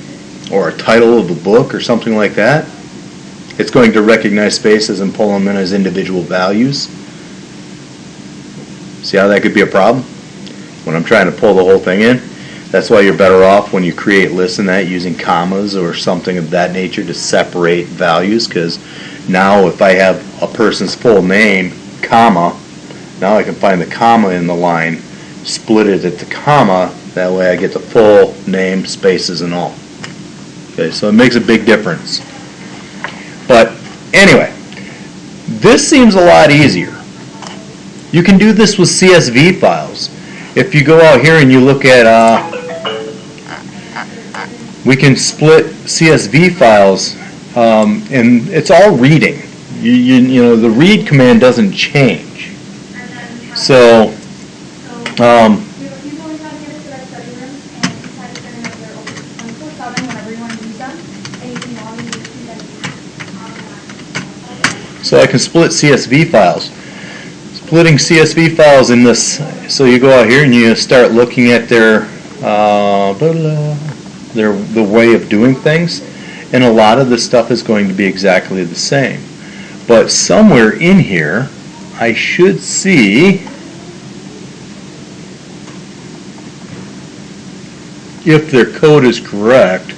S1: or a title of a book or something like that, it's going to recognize spaces and pull them in as individual values. See how that could be a problem? When I'm trying to pull the whole thing in, that's why you're better off when you create lists and that using commas or something of that nature to separate values, because now if I have a person's full name, comma, now I can find the comma in the line, split it at the comma, that way I get the full name, spaces, and all. Okay, so it makes a big difference. But anyway, this seems a lot easier. You can do this with CSV files. If you go out here and you look at, we can split CSV files, and it's all reading. You know, the read command doesn't change. So, so I can split CSV files. Splitting CSV files in this, so you go out here and you start looking at the way of doing things, and a lot of the stuff is going to be exactly the same. But somewhere in here, I should see if their code is correct,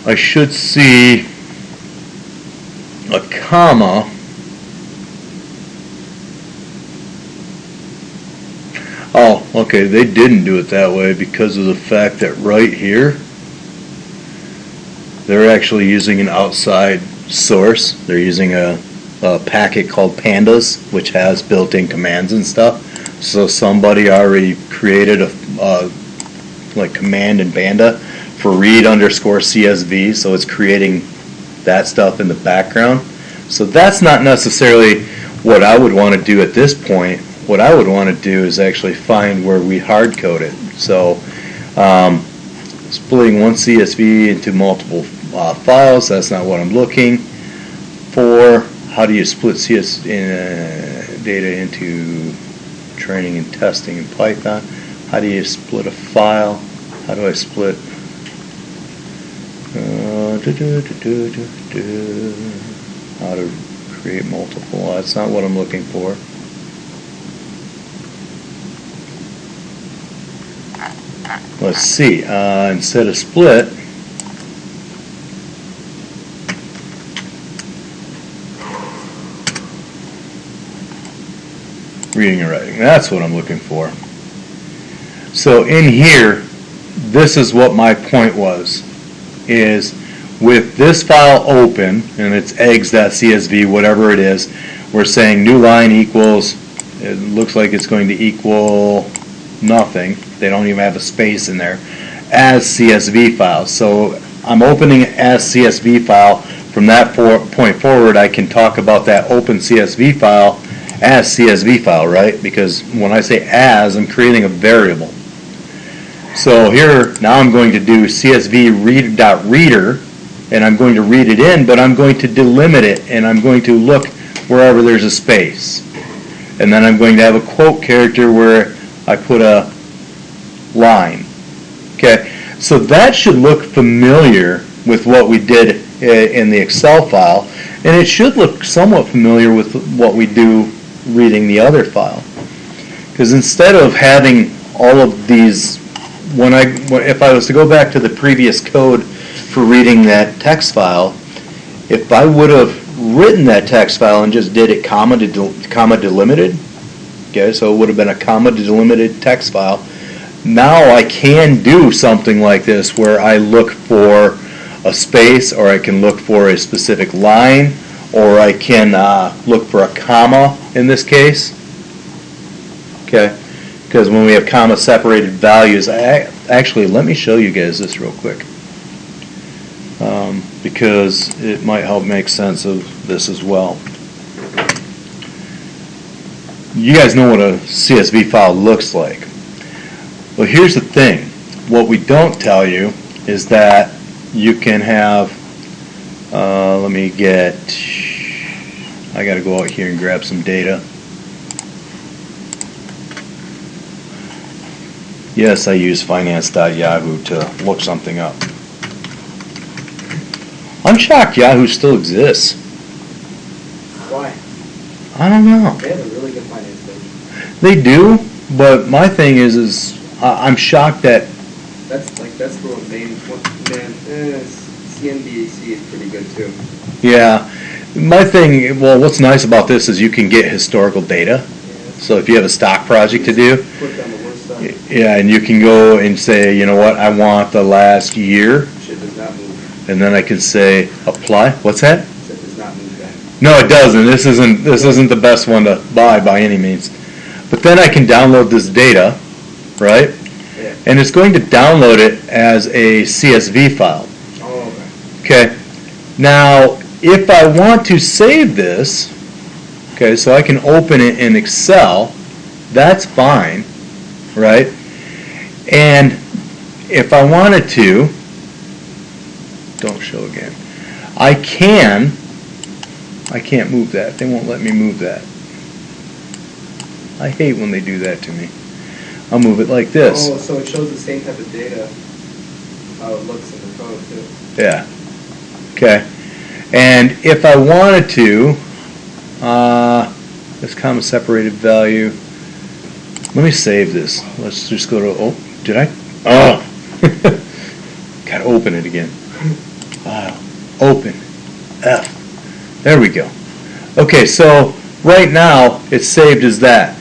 S1: I should see a comma. Oh, okay, they didn't do it that way because of the fact that right here, they're actually using an outside source. They're using a packet called pandas, which has built-in commands and stuff. So somebody already created a like command in Panda for read underscore CSV, so it's creating that stuff in the background. So that's not necessarily what I would want to do at this point. What I would want to do is actually find where we hard code it. So splitting one CSV into multiple files, that's not what I'm looking for. How do you split data into training and testing in Python? How do you split a file? How do I split? How to create multiple? That's not what I'm looking for. Let's see. Instead of split, reading and writing. That's what I'm looking for. So in here, this is what my point was, is with this file open, and it's eggs.csv, whatever it is, we're saying new line equals, it looks like it's going to equal nothing. They don't even have a space in there, as CSV file. So I'm opening it as CSV file. From that point forward, I can talk about that open CSV file as CSV file, right? Because when I say as, I'm creating a variable. So here, now I'm going to do CSV read.reader, and I'm going to read it in, but I'm going to delimit it, and I'm going to look wherever there's a space. And then I'm going to have a quote character where I put a line. Okay, so that should look familiar with what we did in the Excel file, and it should look somewhat familiar with what we do reading the other file. Because instead of having all of these, if I was to go back to the previous code for reading that text file, if I would have written that text file and just did it comma delimited, okay, so it would have been a comma delimited text file. Now I can do something like this where I look for a space, or I can look for a specific line, or I can look for a comma in this case. Okay, because when we have comma separated values, actually let me show you guys this real quick, because it might help make sense of this as well. You guys know what a CSV file looks like. Well, here's the thing. What we don't tell you is that you can have, I got to go out here and grab some data. Yes, I use finance.yahoo to look something up. I'm shocked Yahoo still exists.
S4: Why?
S1: I don't know.
S4: They have a really good finance page.
S1: They do, but my thing is I'm shocked that.
S4: That's the main one. CNBC is pretty good too.
S1: Yeah, my thing. Well, what's nice about this is you can get historical data. So if you have a stock project to do,
S4: Click on the worst stuff.
S1: yeah, and you can go and say, you know what, I want the last year,
S4: Shit does not move.
S1: and then I can say apply. What's that?
S4: Shit does not move that.
S1: No, it doesn't. This isn't the best one to buy by any means. But then I can download this data, right?
S4: Yeah.
S1: And it's going to download it as a CSV file.
S4: Oh, okay.
S1: Okay. Now, if I want to save this, okay, so I can open it in Excel, that's fine, right? And if I wanted to, don't show again, I can't move that. They won't let me move that. I hate when they do that to me. I'll move it like this.
S4: Oh, so it shows the same type of data, how it looks in the code too.
S1: Yeah. Okay. And if I wanted to, this comma separated value, let me save this. Let's just go to, oh, did I Oh, gotta open it again. Open, F. There we go. Okay, so right now it's saved as that.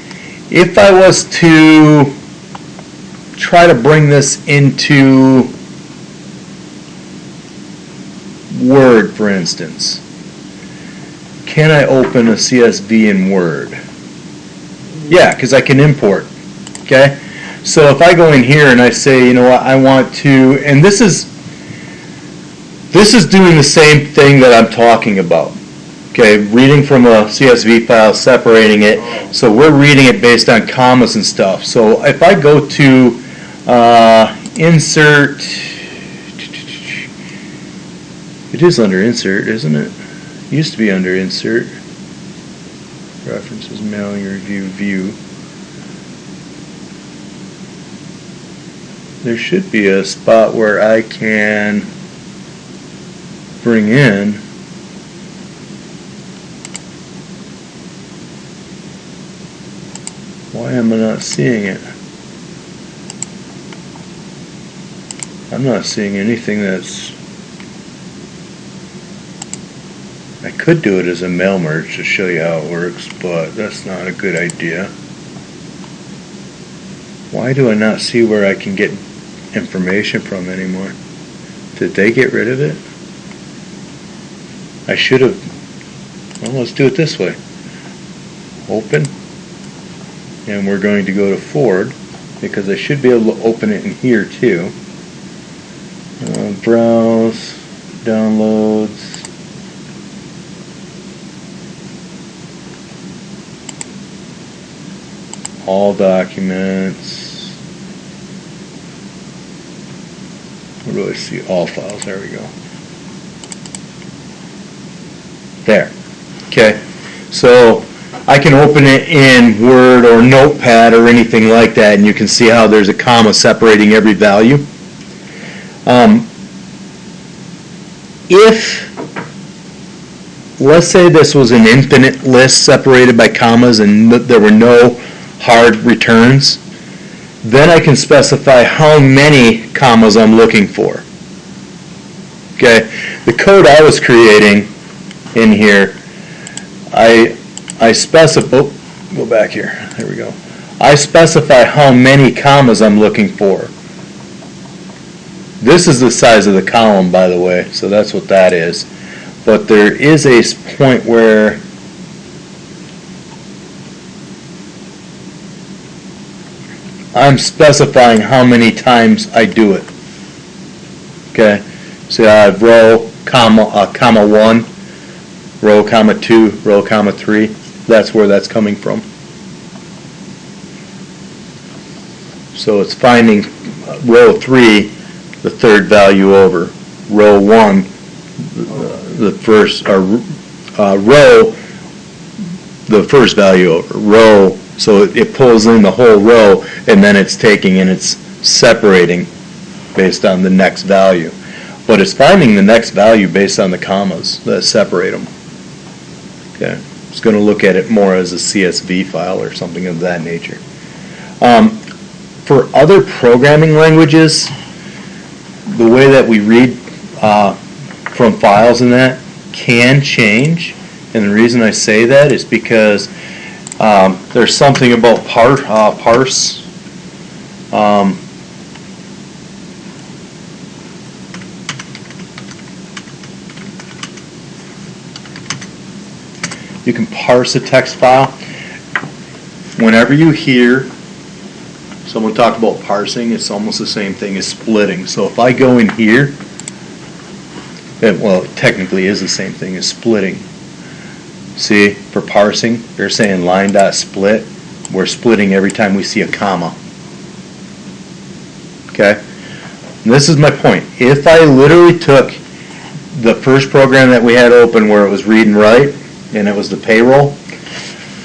S1: If I was to try to bring this into Word, for instance, can I open a CSV in Word? Yeah, because I can import. Okay, so if I go in here and I say, you know what, I want to, and this is doing the same thing that I'm talking about. Okay, reading from a CSV file, separating it. So we're reading it based on commas and stuff. So if I go to insert, it is under insert, isn't it? It used to be under insert. References, mailing, review, view. There should be a spot where I can bring in why am I not seeing it? I'm not seeing anything that's, I could do it as a mail merge to show you how it works, but that's not a good idea. Why do I not see where I can get information from anymore? Did they get rid of it? I should have, well, let's do it this way. Open, and we're going to go to Ford, because I should be able to open it in here too. Browse, downloads. All documents. Where do I see all files? There we go. There. Okay. So I can open it in Word or Notepad or anything like that, and you can see how there's a comma separating every value. If, let's say this was an infinite list separated by commas and there were no hard returns, then I can specify how many commas I'm looking for. Okay, the code I was creating in here, I specify, oh, go back here, there we go. I specify how many commas I'm looking for. This is the size of the column, by the way, so that's what that is. But there is a point where I'm specifying how many times I do it. Okay, so I have row, comma 1, row, comma 2, row, comma 3. That's where that's coming from. So it's finding row 3, the third value over. Row 1, the first, or row, the first value over. Row, so it pulls in the whole row, and then it's taking and it's separating based on the next value. But it's finding the next value based on the commas that separate them. Okay, it's going to look at it more as a CSV file or something of that nature. For other programming languages, the way that we read from files and that can change, and the reason I say that is because there's something about parse. You can parse a text file. Whenever you hear someone talk about parsing, it's almost the same thing as splitting. So if I go in here, well, it technically is the same thing as splitting. See, for parsing, they're saying line.split. We're splitting every time we see a comma. Okay? And this is my point. If I literally took the first program that we had open where it was read and write, and it was the payroll,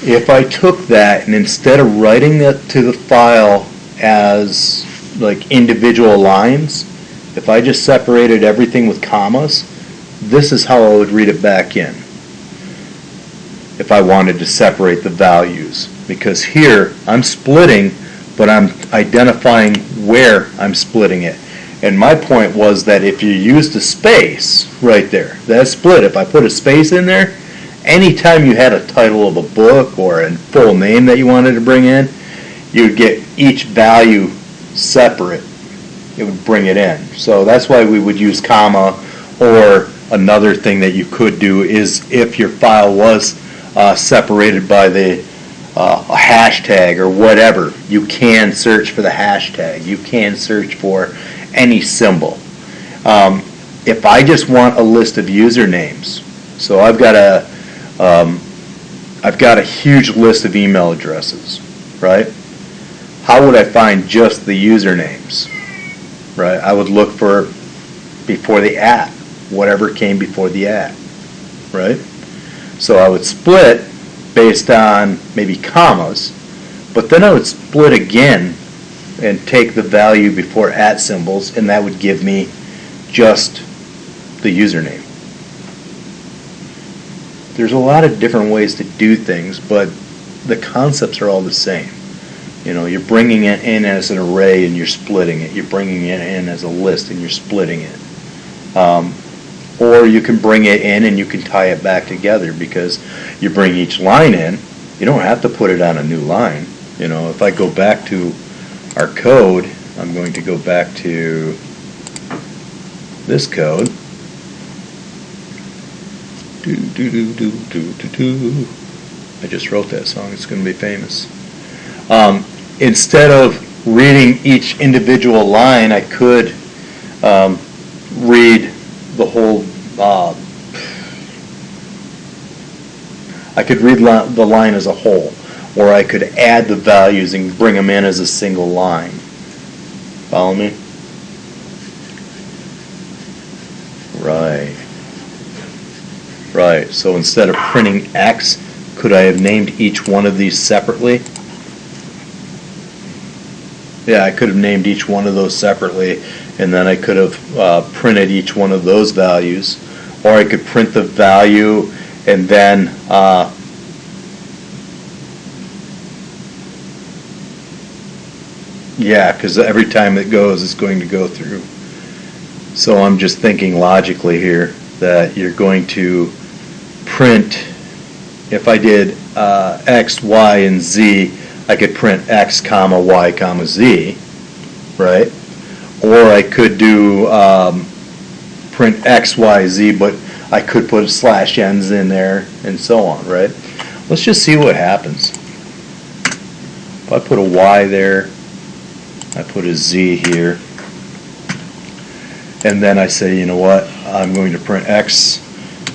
S1: if I took that and instead of writing that to the file as like individual lines, if I just separated everything with commas, this is how I would read it back in if I wanted to separate the values. Because here I'm splitting but I'm identifying where I'm splitting it. And my point was that if you use the space right there, that split, if I put a space in there, anytime you had a title of a book or a full name that you wanted to bring in, you'd get each value separate. It would bring it in. So that's why we would use comma, or another thing that you could do is if your file was separated by the a hashtag or whatever, you can search for the hashtag. You can search for any symbol. If I just want a list of usernames, so I've got a huge list of email addresses, right? How would I find just the usernames, right? I would look for before the @ whatever came before the @ right? So I would split based on maybe commas, but then I would split again and take the value before @ symbols, and that would give me just the username. There's a lot of different ways to do things, but the concepts are all the same. You know, you're bringing it in as an array and you're splitting it. You're bringing it in as a list and you're splitting it. Or you can bring it in and you can tie it back together, because you bring each line in. You don't have to put it on a new line. You know, if I go back to our code, I'm going to go back to this code. I just wrote that song. It's going to be famous. Instead of reading each individual line, I could read the whole. I could read the line as a whole, or I could add the values and bring them in as a single line. Follow me? Right. Right. So instead of printing X, could I have named each one of these separately? Yeah, I could have named each one of those separately, and then I could have printed each one of those values, or I could print the value and then yeah, because every time it goes, it's going to go through. So I'm just thinking logically here that you're going to print, if I did X, Y, and Z, I could print X, comma, Y, comma, Z, right? Or I could do print X, Y, Z, but I could put /n's in there and so on, right? Let's just see what happens. If I put a Y there, I put a Z here, and then I say, you know what, I'm going to print X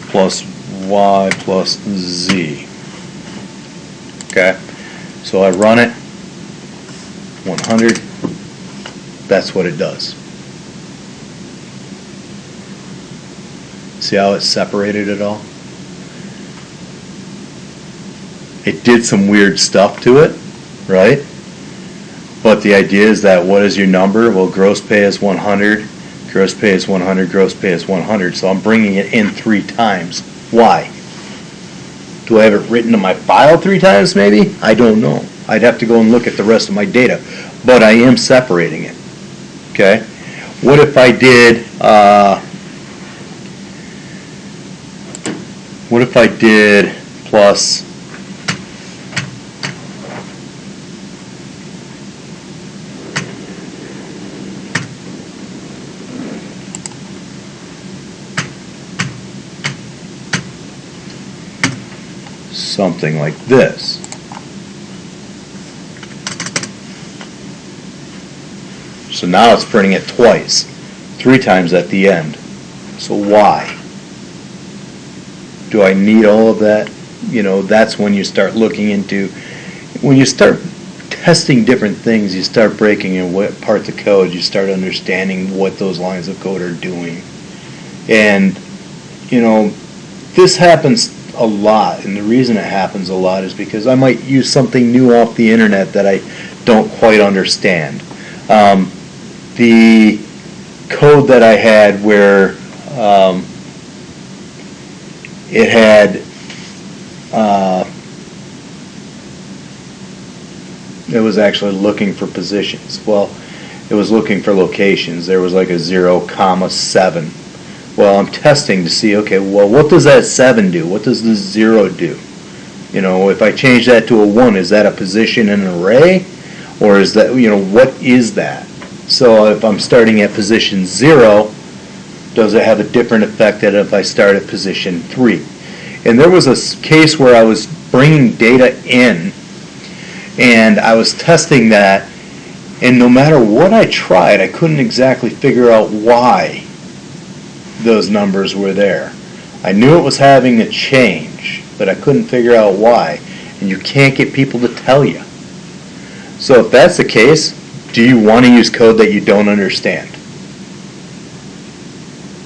S1: plus Y plus Z. Okay, so I run it, 100, that's what it does. See how it's separated it all? It did some weird stuff to it, right? But the idea is that what is your number? Well, gross pay is 100, gross pay is 100, gross pay is 100. So I'm bringing it in 3 times. Why? Do I have it written in my file 3 times maybe? I don't know. I'd have to go and look at the rest of my data. But I am separating it. Okay? What if I did, plus something like this? So now it's printing it twice, 3 times at the end. So why? Do I need all of that? You know, that's when you start looking into, when you start testing different things, you start breaking in what parts of code, you start understanding what those lines of code are doing. And, you know, this happens a lot, and the reason it happens a lot is because I might use something new off the internet that I don't quite understand. The code that I had where it had it was actually looking for positions. Well, it was looking for locations. There was like a 0,7. Well, I'm testing to see, okay, well, what does that 7 do? What does the 0 do? You know, if I change that to a 1, is that a position in an array? Or is that, you know, what is that? So if I'm starting at position 0, does it have a different effect than if I start at position 3? And there was a case where I was bringing data in, and I was testing that, and no matter what I tried, I couldn't exactly figure out why those numbers were there. I knew it was having a change, but I couldn't figure out why. And you can't get people to tell you. So if that's the case, do you want to use code that you don't understand?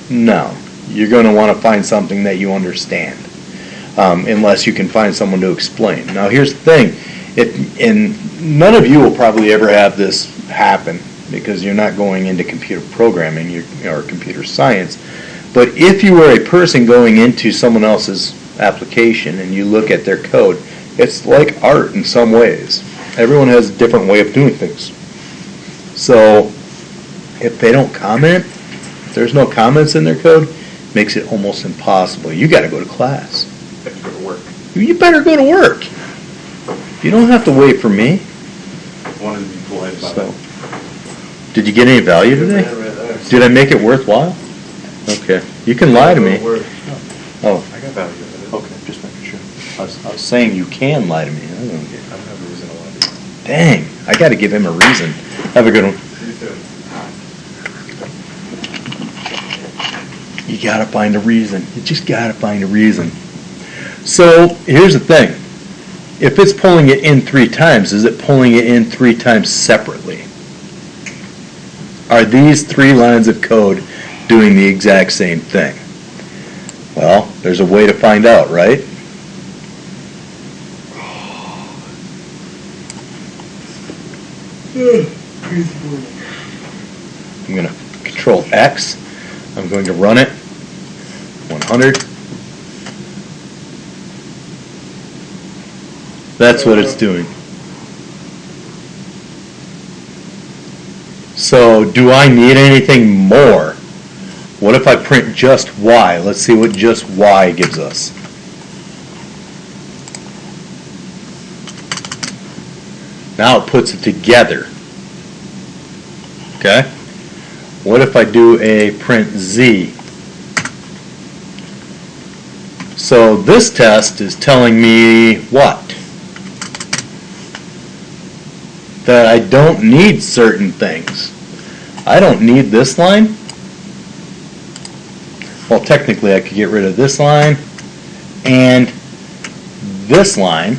S1: No. You're going to want to find something that you understand, unless you can find someone to explain. Now here's the thing, and none of you will probably ever have this happen because you're not going into computer programming or computer science. But if you were a person going into someone else's application and you look at their code, it's like art in some ways. Everyone has a different way of doing things. So if they don't comment, if there's no comments in their code, it makes it almost impossible. You got to go to class.
S3: Have to go to work.
S1: You better go to work. You don't have to wait for me.
S3: Wanted to be polite about
S1: So,
S3: it.
S1: did you get any value
S2: Good
S1: today?
S2: man right there.
S1: Did I make it worthwhile? Okay. You can lie to me.
S2: Work.
S1: Oh,
S3: I got value out of it.
S1: okay, just making sure. I was saying you can lie to me. I don't get
S3: I don't have a reason to lie to you.
S1: Dang, I got to give him a reason. Have a good one.
S3: You too.
S1: You got to find a reason. You just got to find a reason. So here's the thing. If it's pulling it in 3 times, is it pulling it in 3 times separately? Are these 3 lines of code doing the exact same thing? Well, there's a way to find out, right? I'm going to control X. I'm going to run it. 100. That's what it's doing. So, do I need anything more? What if I print just Y? Let's see what just Y gives us. Now it puts it together. Okay? What if I do a print Z? So this test is telling me what? That I don't need certain things. I don't need this line. Well, technically I could get rid of this line and this line,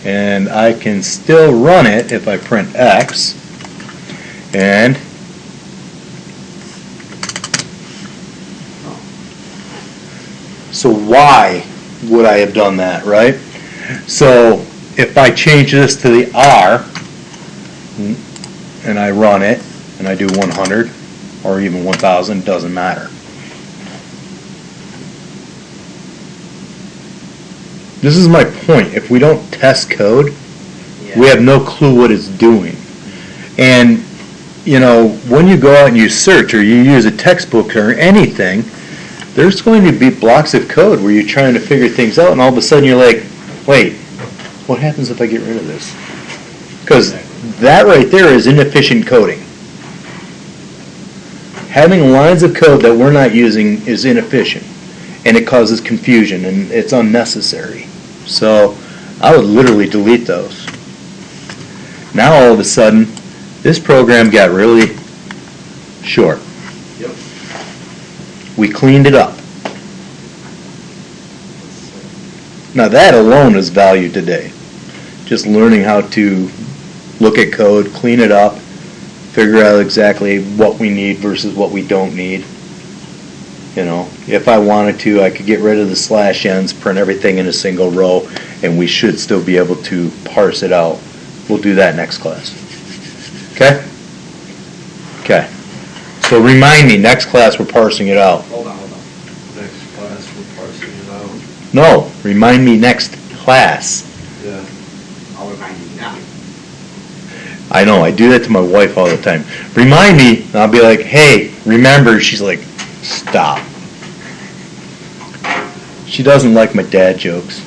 S1: and I can still run it if I print X, and so why would I have done that, right? So if I change this to the R and I run it and I do 100 or even 1000, doesn't matter. This is my point. If we don't test code, we have no clue what it's doing. And, you know, when you go out and you search or you use a textbook or anything, there's going to be blocks of code where you're trying to figure things out, and all of a sudden you're like, wait, what happens if I get rid of this? Because that right there is inefficient coding. Having lines of code that we're not using is inefficient, and it causes confusion, and it's unnecessary. So I would literally delete those. Now all of a sudden, this program got really short.
S2: Yep.
S1: We cleaned it up. Now that alone is value today. Just learning how to look at code, clean it up, figure out exactly what we need versus what we don't need. You know, if I wanted to, I could get rid of the slash ends, print everything in a single row, and we should still be able to parse it out. We'll do that next class. Okay? Okay. So remind me, next class we're parsing it out.
S4: Hold on.
S2: Next class, we're parsing it out.
S1: No, remind me next class.
S2: Yeah.
S4: I'll remind you now.
S1: I know, I do that to my wife all the time. Remind me, and I'll be like, hey, remember, she's like, stop. She doesn't like my dad jokes.